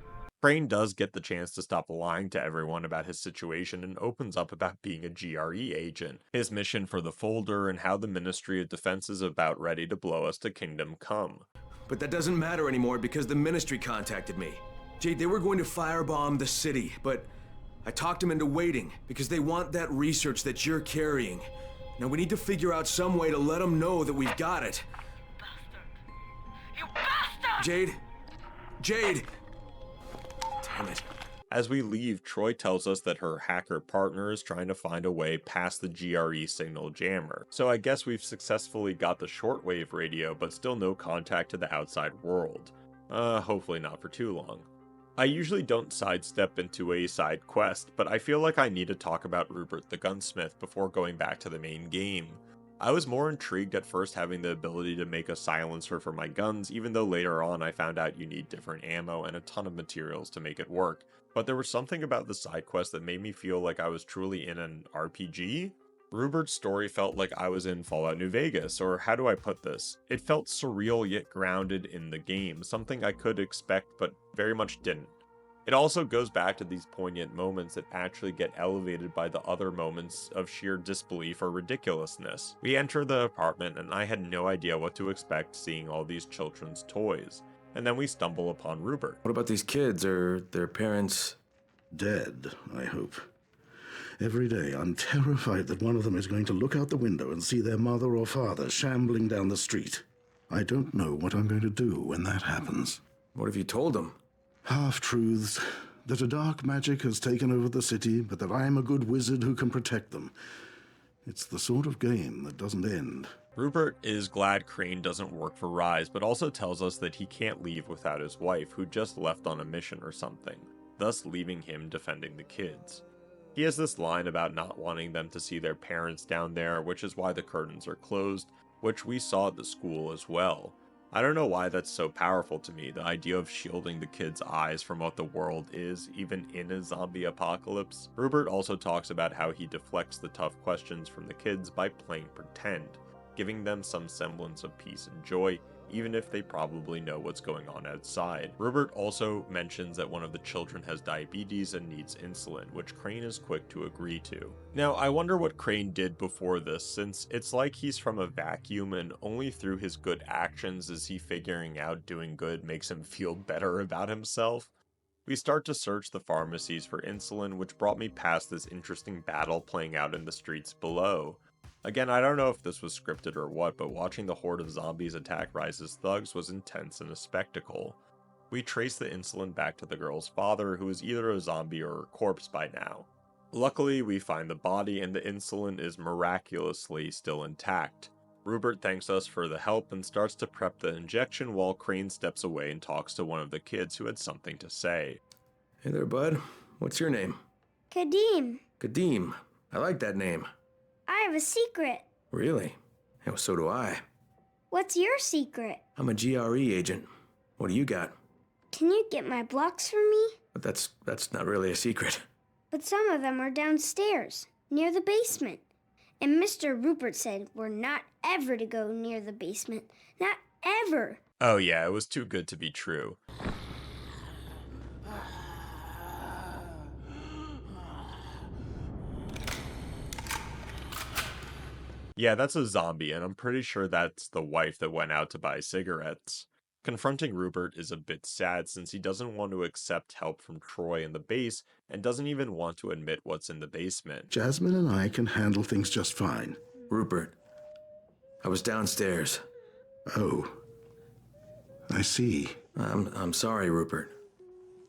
Crane does get the chance to stop lying to everyone about his situation and opens up about being a GRE agent, his mission for the folder, and how the Ministry of Defense is about ready to blow us to Kingdom Come. But that doesn't matter anymore because the Ministry contacted me. Jade, they were going to firebomb the city, but I talked them into waiting because they want that research that you're carrying. Now we need to figure out some way to let them know that we've got it. You bastard! Jade! Jade! Damn it. As we leave, Troy tells us that her hacker partner is trying to find a way past the GRE signal jammer. So I guess we've successfully got the shortwave radio, but still no contact to the outside world. Hopefully not for too long. I usually don't sidestep into a side quest, but I feel like I need to talk about Rupert the Gunsmith before going back to the main game. I was more intrigued at first having the ability to make a silencer for my guns, even though later on I found out you need different ammo and a ton of materials to make it work. But there was something about the side quest that made me feel like I was truly in an RPG? Rupert's story felt like I was in Fallout New Vegas, or how do I put this? It felt surreal yet grounded in the game, something I could expect but very much didn't. It also goes back to these poignant moments that actually get elevated by the other moments of sheer disbelief or ridiculousness. We enter the apartment and I had no idea what to expect seeing all these children's toys. And then we stumble upon Rupert. What about these kids? Are their parents dead, I hope? Every day I'm terrified that one of them is going to look out the window and see their mother or father shambling down the street. I don't know what I'm going to do when that happens. What have you told them? Half-truths, that a dark magic has taken over the city, but that I'm a good wizard who can protect them. It's the sort of game that doesn't end. Rupert is glad Crane doesn't work for Rise, but also tells us that he can't leave without his wife, who just left on a mission or something, thus leaving him defending the kids. He has this line about not wanting them to see their parents down there, which is why the curtains are closed, which we saw at the school as well. I don't know why that's so powerful to me, the idea of shielding the kids' eyes from what the world is, even in a zombie apocalypse. Rupert also talks about how he deflects the tough questions from the kids by playing pretend, giving them some semblance of peace and joy, even if they probably know what's going on outside. Rupert also mentions that one of the children has diabetes and needs insulin, which Crane is quick to agree to. Now, I wonder what Crane did before this, since it's like he's from a vacuum and only through his good actions is he figuring out doing good makes him feel better about himself. We start to search the pharmacies for insulin, which brought me past this interesting battle playing out in the streets below. Again, I don't know if this was scripted or what, but watching the horde of zombies attack Rise's thugs was intense and a spectacle. We trace the insulin back to the girl's father, who is either a zombie or a corpse by now. Luckily, we find the body and the insulin is miraculously still intact. Rupert thanks us for the help and starts to prep the injection while Crane steps away and talks to one of the kids who had something to say. Hey there, bud. What's your name? Kadeem. Kadeem. I like that name. I have a secret. Really? Well, so do I. What's your secret? I'm a GRE agent. What do you got? Can you get my blocks for me? But that's not really a secret. But some of them are downstairs, near the basement. And Mr. Rupert said we're not ever to go near the basement. Not ever. Oh yeah, it was too good to be true. Yeah, that's a zombie, and I'm pretty sure that's the wife that went out to buy cigarettes. Confronting Rupert is a bit sad since he doesn't want to accept help from Troy in the base and doesn't even want to admit what's in the basement. Jasmine and I can handle things just fine. Rupert, I was downstairs. Oh, I see. I'm sorry, Rupert.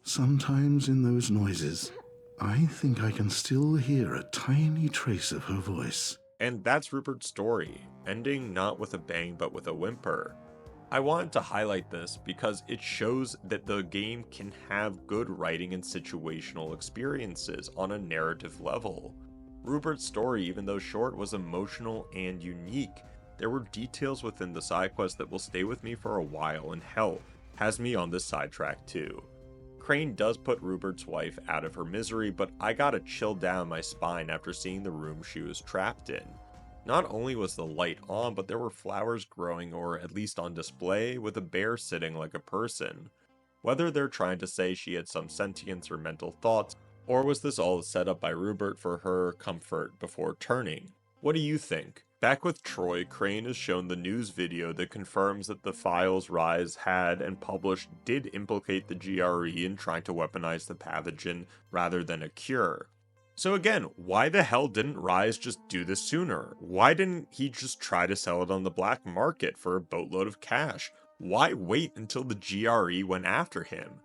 Sometimes in those noises, I think I can still hear a tiny trace of her voice. And that's Rupert's story, ending not with a bang but with a whimper. I wanted to highlight this because it shows that the game can have good writing and situational experiences on a narrative level. Rupert's story, even though short, was emotional and unique. There were details within the side quest that will stay with me for a while, and hell, has me on this sidetrack too. Crane does put Rupert's wife out of her misery, but I got a chill down my spine after seeing the room she was trapped in. Not only was the light on, but there were flowers growing, or at least on display, with a bear sitting like a person. Whether they're trying to say she had some sentience or mental thoughts, or was this all set up by Rupert for her comfort before turning? What do you think? Back with Troy, Crane is shown the news video that confirms that the files Rise had and published did implicate the GRE in trying to weaponize the pathogen rather than a cure. So again, why the hell didn't Rise just do this sooner? Why didn't he just try to sell it on the black market for a boatload of cash? Why wait until the GRE went after him?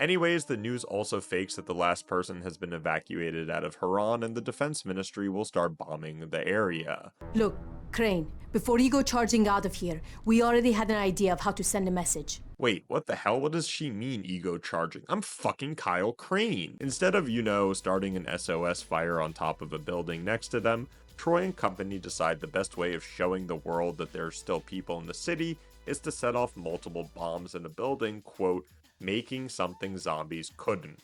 Anyways, the news also fakes that the last person has been evacuated out of Harran and the Defense Ministry will start bombing the area. Look, Crane, before you go charging out of here, we already had an idea of how to send a message. Wait, what the hell? What does she mean, ego charging? I'm fucking Kyle Crane. Instead of, starting an SOS fire on top of a building next to them, Troy and company decide the best way of showing the world that there's still people in the city is to set off multiple bombs in a building, quote, making something zombies couldn't.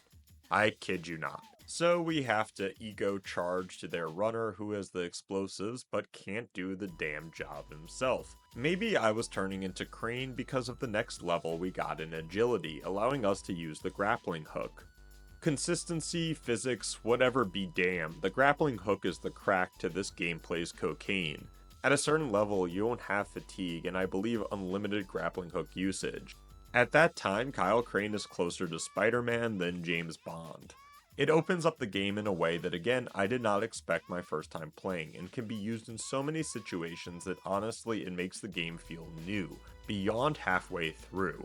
I kid you not. So we have to ego charge to their runner who has the explosives but can't do the damn job himself. Maybe I was turning into Crane because of the next level we got in agility, allowing us to use the grappling hook. Consistency, physics, whatever be damned, the grappling hook is the crack to this gameplay's cocaine. At a certain level, you won't have fatigue and I believe unlimited grappling hook usage. At that time, Kyle Crane is closer to Spider-Man than James Bond. It opens up the game in a way that again, I did not expect my first time playing, and can be used in so many situations that honestly it makes the game feel new, beyond halfway through.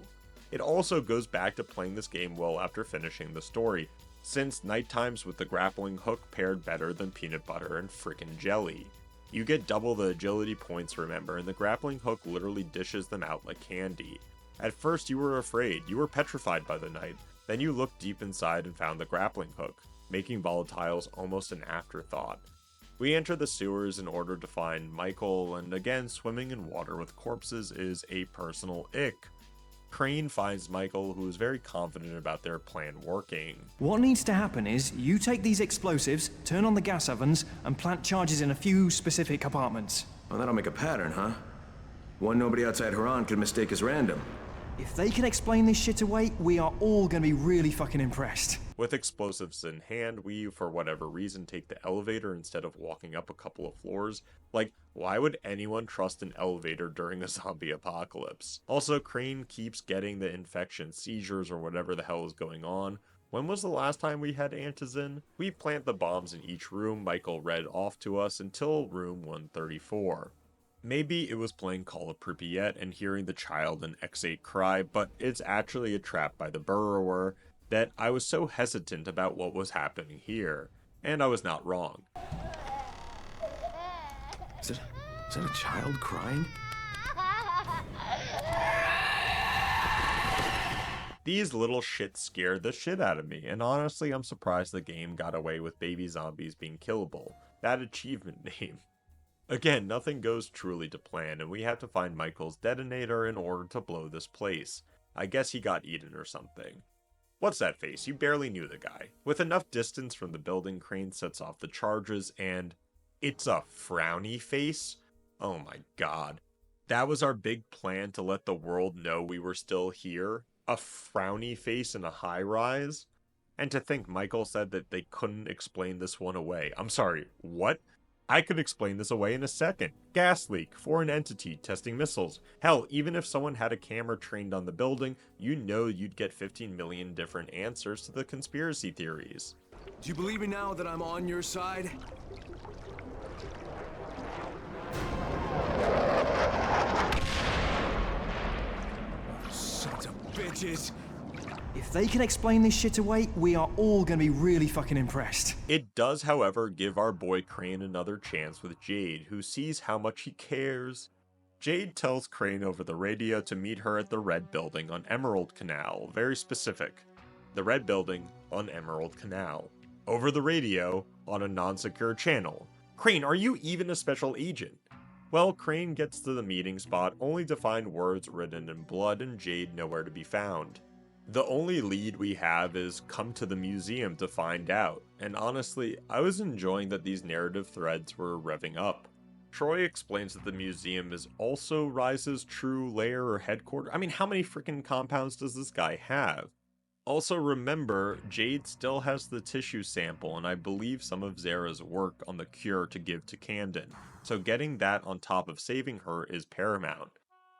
It also goes back to playing this game well after finishing the story, since night times with the grappling hook paired better than peanut butter and frickin' jelly. You get double the agility points, remember, and the grappling hook literally dishes them out like candy. At first you were afraid, you were petrified by the night, then you looked deep inside and found the grappling hook, making volatiles almost an afterthought. We enter the sewers in order to find Michael, and again, swimming in water with corpses is a personal ick. Crane finds Michael, who is very confident about their plan working. What needs to happen is, you take these explosives, turn on the gas ovens, and plant charges in a few specific apartments. Well, that'll make a pattern, huh? One nobody outside Herran could mistake as random. If they can explain this shit away, we are all gonna be really fucking impressed. With explosives in hand, we, for whatever reason, take the elevator instead of walking up a couple of floors. Like, why would anyone trust an elevator during a zombie apocalypse? Also, Crane keeps getting the infection seizures or whatever the hell is going on. When was the last time we had antizin? We plant the bombs in each room Michael read off to us until room 134. Maybe it was playing Call of Pripyat and hearing the child in X8 cry, but it's actually a trap by the burrower that I was so hesitant about what was happening here. And I was not wrong. Is that a child crying? These little shits scared the shit out of me, and honestly I'm surprised the game got away with baby zombies being killable. That achievement name. Again, nothing goes truly to plan, and we have to find Michael's detonator in order to blow this place. I guess he got eaten or something. What's that face? You barely knew the guy. With enough distance from the building, Crane sets off the charges, and it's a frowny face? Oh my god. That was our big plan to let the world know we were still here? A frowny face in a high-rise? And to think Michael said that they couldn't explain this one away. I'm sorry, what? I could explain this away in a second. Gas leak, foreign entity, testing missiles. Hell, even if someone had a camera trained on the building, you know you'd get 15 million different answers to the conspiracy theories. Do you believe me now that I'm on your side? Sons of bitches! If they can explain this shit away, we are all gonna be really fucking impressed. It does, however, give our boy Crane another chance with Jade, who sees how much he cares. Jade tells Crane over the radio to meet her at the Red Building on Emerald Canal, very specific. The Red Building on Emerald Canal. Over the radio, on a non-secure channel. Crane, are you even a special agent? Well, Crane gets to the meeting spot only to find words written in blood and Jade nowhere to be found. The only lead we have is come to the museum to find out, and honestly, I was enjoying that these narrative threads were revving up. Troy explains that the museum is also Rise's true lair or headquarters. I mean, how many freaking compounds does this guy have? Also remember, Jade still has the tissue sample and I believe some of Zere's work on the cure to give to Camden, so getting that on top of saving her is paramount.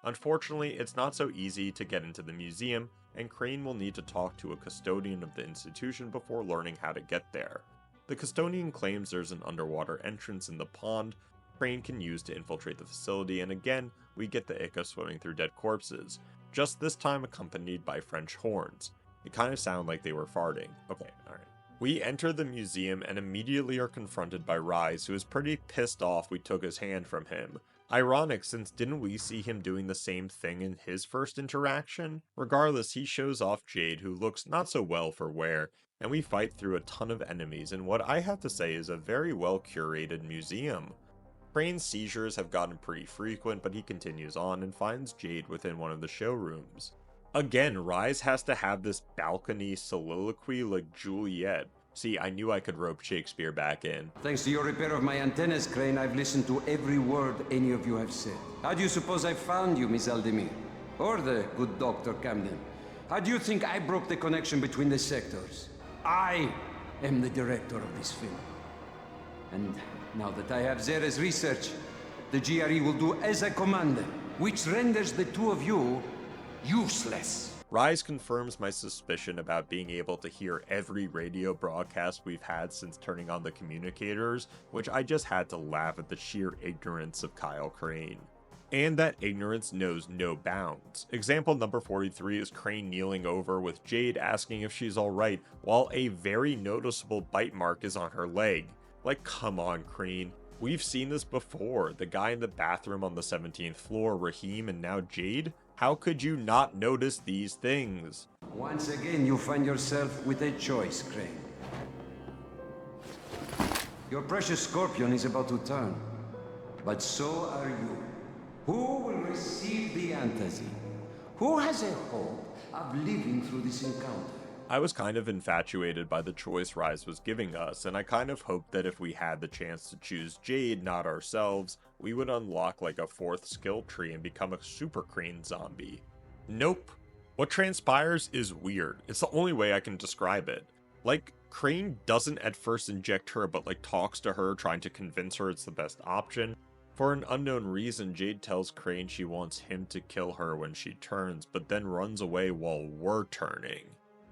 Unfortunately, it's not so easy to get into the museum, and Crane will need to talk to a custodian of the institution before learning how to get there. The custodian claims there's an underwater entrance in the pond Crane can use to infiltrate the facility, and again, we get the ick of swimming through dead corpses, just this time accompanied by French horns. It kind of sounded like they were farting. Okay, alright. We enter the museum and immediately are confronted by Rise, who is pretty pissed off we took his hand from him. Ironic, since didn't we see him doing the same thing in his first interaction? Regardless, he shows off Jade, who looks not so well for wear, and we fight through a ton of enemies in what I have to say is a very well curated museum. Crane's seizures have gotten pretty frequent, but he continues on and finds Jade within one of the showrooms. Again, Rise has to have this balcony soliloquy like Juliet. See, I knew I could rope Shakespeare back in. Thanks to your repair of my antennas, Crane, I've listened to every word any of you have said. How do you suppose I found you, Miss Aldemir? Or the good Dr. Camden? How do you think I broke the connection between the sectors? I am the director of this film. And now that I have Zere's research, the GRE will do as I command, which renders the two of you useless. Rise confirms my suspicion about being able to hear every radio broadcast we've had since turning on the communicators, which I just had to laugh at the sheer ignorance of Kyle Crane. And that ignorance knows no bounds. Example number 43 is Crane kneeling over with Jade asking if she's alright, while a very noticeable bite mark is on her leg. Like, come on, Crane. We've seen this before. The guy in the bathroom on the 17th floor, Rahim, and now Jade? How could you not notice these things? Once again, you find yourself with a choice, Crane. Your precious scorpion is about to turn, but so are you. Who will receive the antazine? Who has a hope of living through this encounter? I was kind of infatuated by the choice Rise was giving us, and I kind of hoped that if we had the chance to choose Jade, not ourselves, we would unlock like a 4th skill tree and become a Super Crane zombie. Nope. What transpires is weird. It's the only way I can describe it. Like, Crane doesn't at first inject her, but like talks to her, trying to convince her it's the best option. For an unknown reason, Jade tells Crane she wants him to kill her when she turns, but then runs away while we're turning.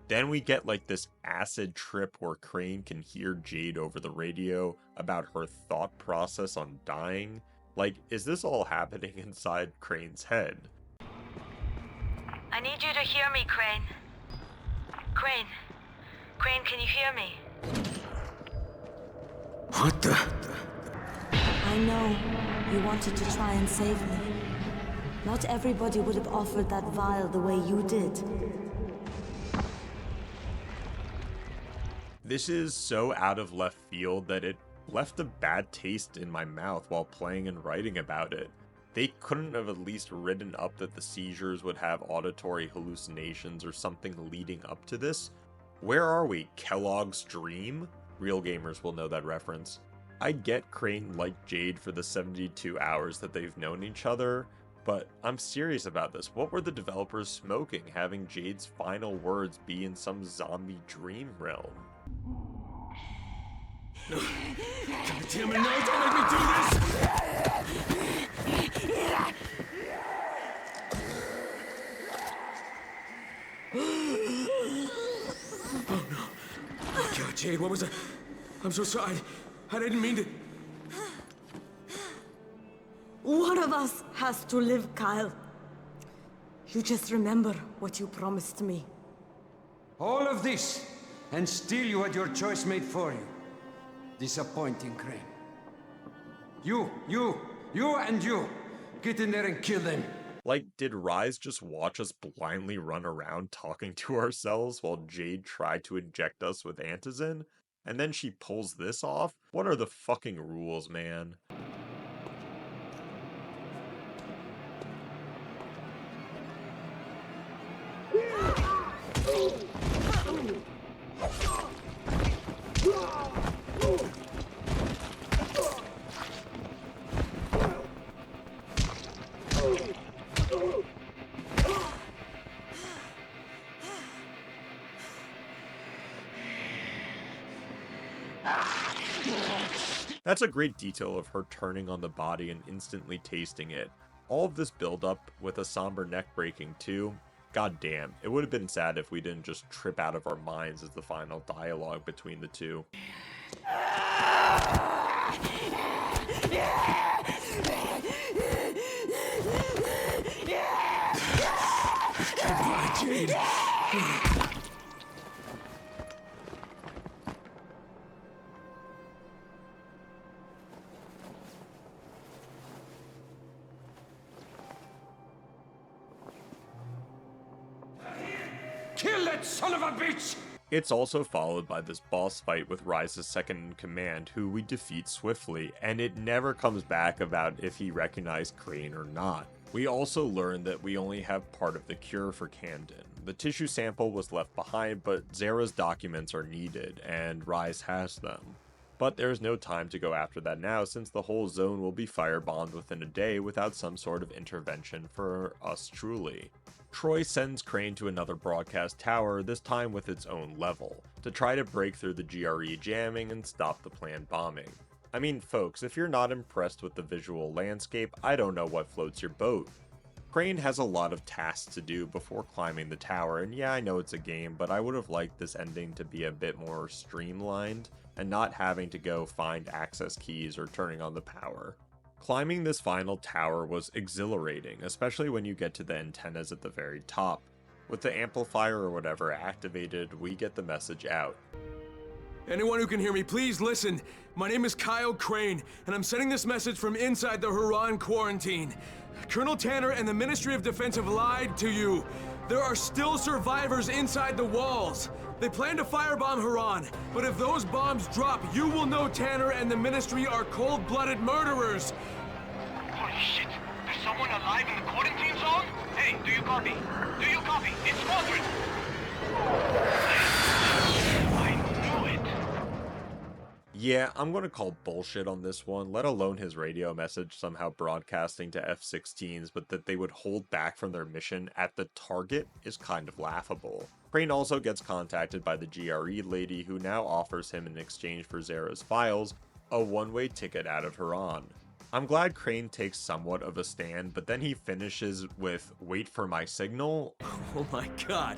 Then we get like this acid trip where Crane can hear Jade over the radio about her thought process on dying. Like, is this all happening inside Crane's head? I need you to hear me, Crane. Crane. Crane, can you hear me? What the? I know you wanted to try and save me. Not everybody would have offered that vial the way you did. This is so out of left field that it left a bad taste in my mouth while playing and writing about it. They couldn't have at least written up that the seizures would have auditory hallucinations or something leading up to this. Where are we? Kellogg's Dream? Real gamers will know that reference. I get Crane liked Jade for the 72 hours that they've known each other, but I'm serious about this. What were the developers smoking, having Jade's final words be in some zombie dream realm? No. God damn it, no, don't make me do this! Oh no. Oh God, Jade, what was that? I'm so sorry. I didn't mean to. One of us has to live, Kyle. You just remember what you promised me. All of this, and still you had your choice made for you. Disappointing, Crane. You, and you. Get in there and kill them. Like, did Rise just watch us blindly run around talking to ourselves while Jade tried to inject us with antizin? And then she pulls this off? What are the fucking rules, man? That's a great detail of her turning on the body and instantly tasting it. All of this build-up with a somber neck breaking too. God damn, it would have been sad if we didn't just trip out of our minds as the final dialogue between the two. Goodbye, Jade. Kill that son of a bitch! It's also followed by this boss fight with Rias' second-in-command, who we defeat swiftly, and it never comes back about if he recognized Crane or not. We also learn that we only have part of the cure for Camden. The tissue sample was left behind, but Zere's documents are needed, and Rias has them. But there's no time to go after that now, since the whole zone will be firebombed within a day without some sort of intervention for us truly. Troy sends Crane to another broadcast tower, this time with its own level, to try to break through the GRE jamming and stop the planned bombing. I mean, folks, if you're not impressed with the visual landscape, I don't know what floats your boat. Crane has a lot of tasks to do before climbing the tower, and yeah, I know it's a game, but I would have liked this ending to be a bit more streamlined, and not having to go find access keys or turning on the power. Climbing this final tower was exhilarating, especially when you get to the antennas at the very top. With the amplifier or whatever activated, we get the message out. Anyone who can hear me, please listen. My name is Kyle Crane, and I'm sending this message from inside the Herran quarantine. Colonel Tanner and the Ministry of Defense have lied to you. There are still survivors inside the walls. They plan to firebomb Herran, but if those bombs drop, you will know Tanner and the Ministry are cold-blooded murderers. Holy shit! There's someone alive in the quarantine zone? Hey, do you copy? Do you copy? It's Mildred! I knew it! Yeah, I'm gonna call bullshit on this one, let alone his radio message somehow broadcasting to F-16s, but that they would hold back from their mission at the target is kind of laughable. Crane also gets contacted by the GRE lady, who now offers him in exchange for Zere's files, a one-way ticket out of Herran. I'm glad Crane takes somewhat of a stand, but then he finishes with, "Wait for my signal." Oh my god.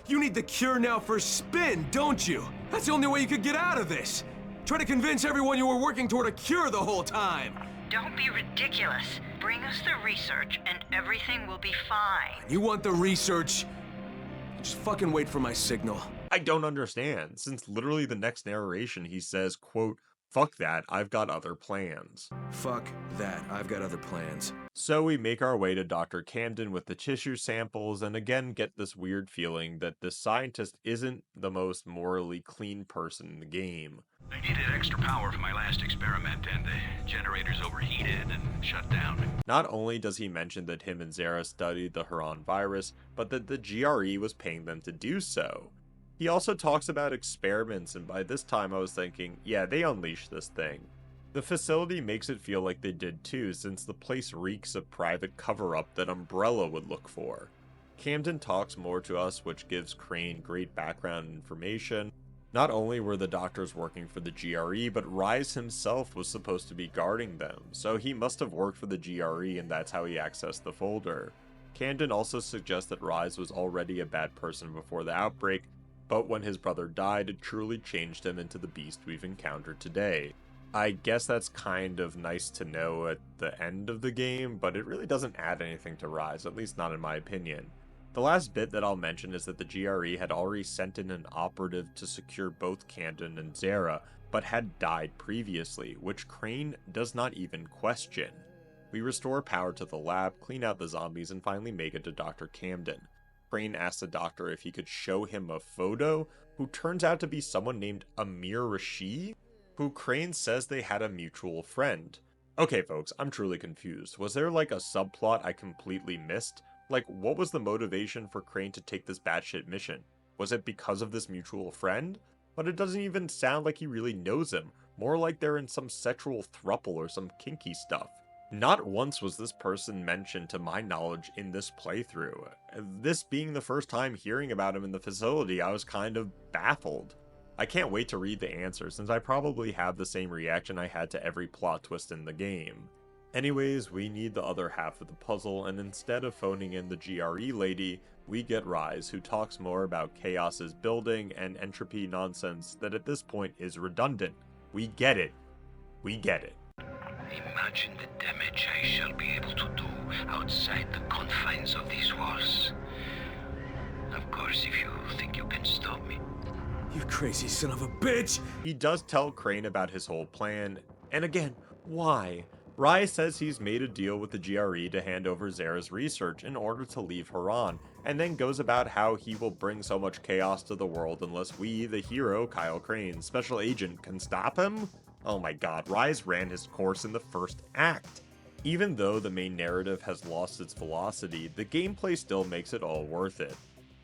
You need the cure now for spin, don't you? That's the only way you could get out of this. Try to convince everyone you were working toward a cure the whole time. Don't be ridiculous. Bring us the research and everything will be fine. You want the research? Just fucking wait for my signal. I don't understand, since literally the next narration he says, quote, "Fuck that, I've got other plans." Fuck that, I've got other plans. So we make our way to Dr. Camden with the tissue samples, and again get this weird feeling that this scientist isn't the most morally clean person in the game. I needed extra power for my last experiment, and the generators overheated and shut down. Not only does he mention that him and Zere studied the Herran virus, but that the GRE was paying them to do so. He also talks about experiments, and by this time I was thinking, yeah, they unleashed this thing. The facility makes it feel like they did too, since the place reeks of private cover-up that Umbrella would look for. Camden talks more to us, which gives Crane great background information. Not only were the doctors working for the GRE, but Rias himself was supposed to be guarding them, so he must have worked for the GRE and that's how he accessed the folder. Camden also suggests that Rias was already a bad person before the outbreak, but when his brother died, it truly changed him into the beast we've encountered today. I guess that's kind of nice to know at the end of the game, but it really doesn't add anything to Rias, at least not in my opinion. The last bit that I'll mention is that the GRE had already sent in an operative to secure both Camden and Zere, but had died previously, which Crane does not even question. We restore power to the lab, clean out the zombies, and finally make it to Dr. Camden. Crane asks the doctor if he could show him a photo, who turns out to be someone named Amir Rashid, who Crane says they had a mutual friend. Okay folks, I'm truly confused. Was there like a subplot I completely missed? Like, what was the motivation for Crane to take this batshit mission? Was it because of this mutual friend? But it doesn't even sound like he really knows him, more like they're in some sexual throuple or some kinky stuff. Not once was this person mentioned to my knowledge in this playthrough. This being the first time hearing about him in the facility, I was kind of baffled. I can't wait to read the answer, since I probably have the same reaction I had to every plot twist in the game. Anyways, we need the other half of the puzzle, and instead of phoning in the GRE lady, we get Rias, who talks more about Chaos's building and entropy nonsense that at this point is redundant. We get it. We get it. Imagine the damage I shall be able to do outside the confines of these walls. Of course, if you think you can stop me. You crazy son of a bitch! He does tell Crane about his whole plan, and again, why? Rias says he's made a deal with the GRE to hand over Zere's research in order to leave Harran, and then goes about how he will bring so much chaos to the world unless we, the hero, Kyle Crane, special agent, can stop him? Oh my god, Rias ran his course in the first act. Even though the main narrative has lost its velocity, the gameplay still makes it all worth it.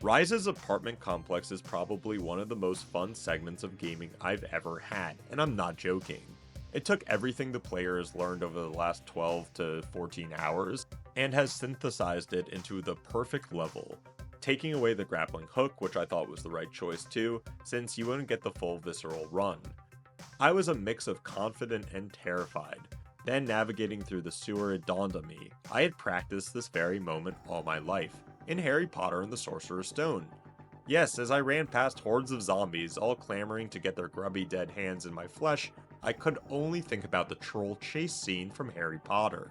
Rias's apartment complex is probably one of the most fun segments of gaming I've ever had, and I'm not joking. It took everything the player has learned over the last 12 to 14 hours, and has synthesized it into the perfect level, taking away the grappling hook, which I thought was the right choice too, since you wouldn't get the full visceral run. I was a mix of confident and terrified. Then navigating through the sewer, it dawned on me, I had practiced this very moment all my life, in Harry Potter and the Sorcerer's Stone. Yes, as I ran past hordes of zombies, all clamoring to get their grubby dead hands in my flesh, I could only think about the troll chase scene from Harry Potter.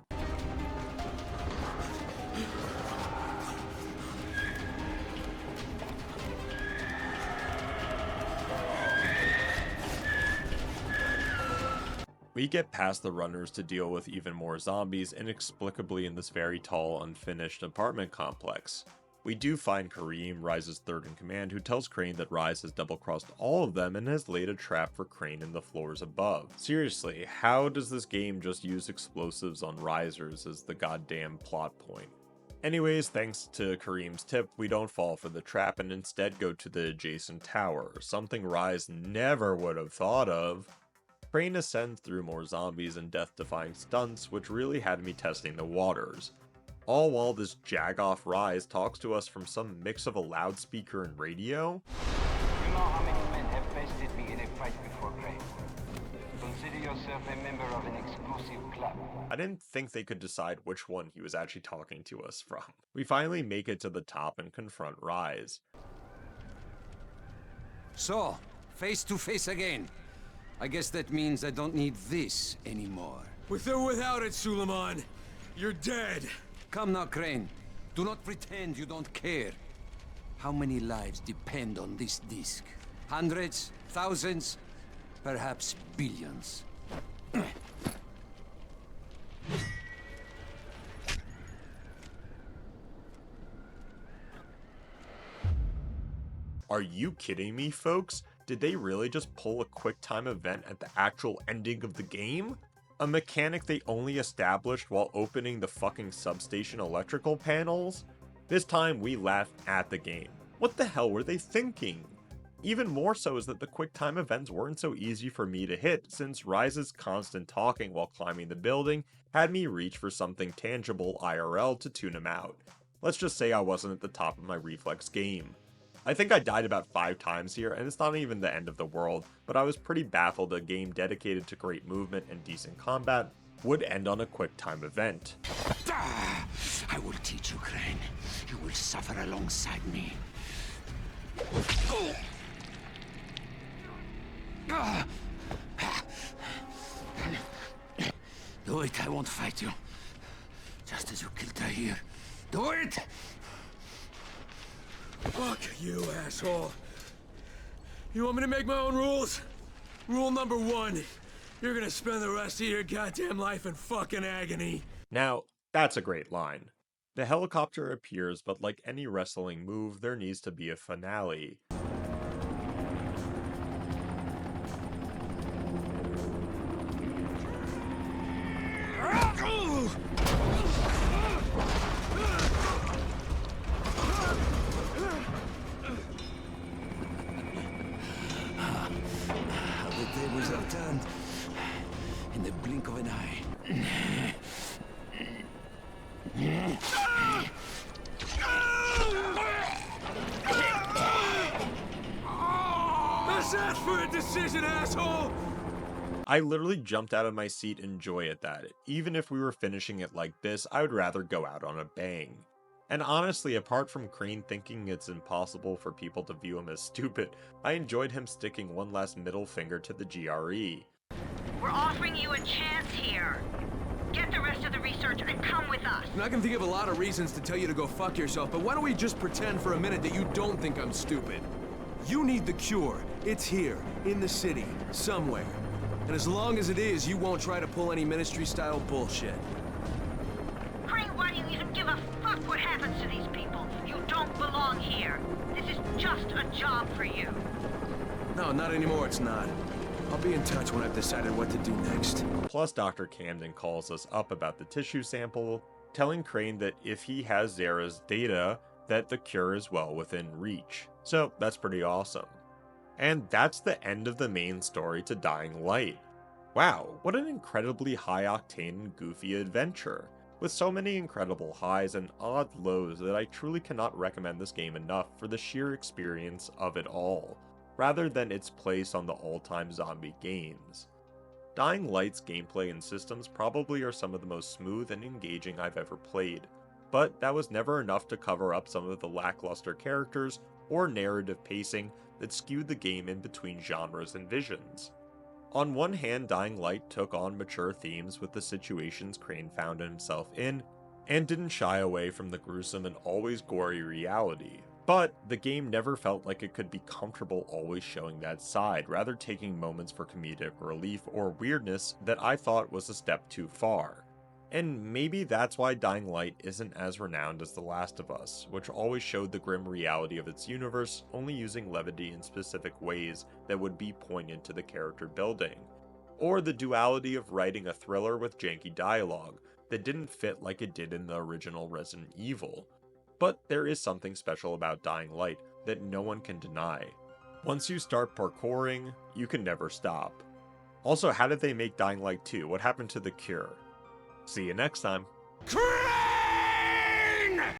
We get past the runners to deal with even more zombies inexplicably in this very tall, unfinished apartment complex. We do find Rahim, Rias's third in command, who tells Crane that Rias has double-crossed all of them and has laid a trap for Crane in the floors above. Seriously, how does this game just use explosives on risers as the goddamn plot point? Anyways, thanks to Kareem's tip, we don't fall for the trap and instead go to the adjacent tower, something Rias never would have thought of. Crane ascends through more zombies and death-defying stunts, which really had me testing the waters. All while this jagoff Rias talks to us from some mix of a loudspeaker and radio? You know how many men have bested me in a fight before, Crane. Consider yourself a member of an exclusive club. I didn't think they could decide which one he was actually talking to us from. We finally make it to the top and confront Rias. So, face to face again. I guess that means I don't need this anymore. With or without it, Suleiman, you're dead. Come now, Crane. Do not pretend you don't care. How many lives depend on this disc? Hundreds? Thousands? Perhaps billions. Are you kidding me, folks? Did they really just pull a quick time event at the actual ending of the game? A mechanic they only established while opening the fucking substation electrical panels? This time we laughed at the game. What the hell were they thinking? Even more so is that the quick time events weren't so easy for me to hit, since Rias's constant talking while climbing the building had me reach for something tangible IRL to tune him out. Let's just say I wasn't at the top of my reflex game. I think I died about 5 times here, and it's not even the end of the world, but I was pretty baffled a game dedicated to great movement and decent combat would end on a quick time event. I will teach you, Crane. You will suffer alongside me. Do it, I won't fight you. Just as you killed Tahir. Do it! Fuck you, asshole. You want me to make my own rules? Rule number 1. You're gonna spend the rest of your goddamn life in fucking agony. Now, that's a great line. The helicopter appears, but like any wrestling move, there needs to be a finale. and I. Is that for a decision, asshole? I literally jumped out of my seat in joy at that. Even if we were finishing it like this, I would rather go out on a bang. And honestly, apart from Crane thinking it's impossible for people to view him as stupid, I enjoyed him sticking one last middle finger to the GRE. We're offering you a chance here. Get the rest of the research and come with us. And I can think of a lot of reasons to tell you to go fuck yourself, but why don't we just pretend for a minute that you don't think I'm stupid? You need the cure. It's here, in the city, somewhere. And as long as it is, you won't try to pull any ministry-style bullshit. Crane, why do you even give a fuck what happens to these people? You don't belong here. This is just a job for you. No, not anymore, it's not. I'll be in touch when I've decided what to do next. Plus, Dr. Camden calls us up about the tissue sample, telling Crane that if he has Zere's data, that the cure is well within reach. So that's pretty awesome. And that's the end of the main story to Dying Light. Wow, what an incredibly high-octane and goofy adventure, with so many incredible highs and odd lows that I truly cannot recommend this game enough for the sheer experience of it all, rather than its place on the all-time zombie games. Dying Light's gameplay and systems probably are some of the most smooth and engaging I've ever played, but that was never enough to cover up some of the lackluster characters or narrative pacing that skewed the game in between genres and visions. On one hand, Dying Light took on mature themes with the situations Crane found himself in, and didn't shy away from the gruesome and always gory reality. But the game never felt like it could be comfortable always showing that side, rather taking moments for comedic relief or weirdness that I thought was a step too far. And maybe that's why Dying Light isn't as renowned as The Last of Us, which always showed the grim reality of its universe, only using levity in specific ways that would be poignant to the character building. Or the duality of writing a thriller with janky dialogue that didn't fit like it did in the original Resident Evil. But there is something special about Dying Light that no one can deny. Once you start parkouring, you can never stop. Also, how did they make Dying Light 2? What happened to the cure? See you next time. Crap!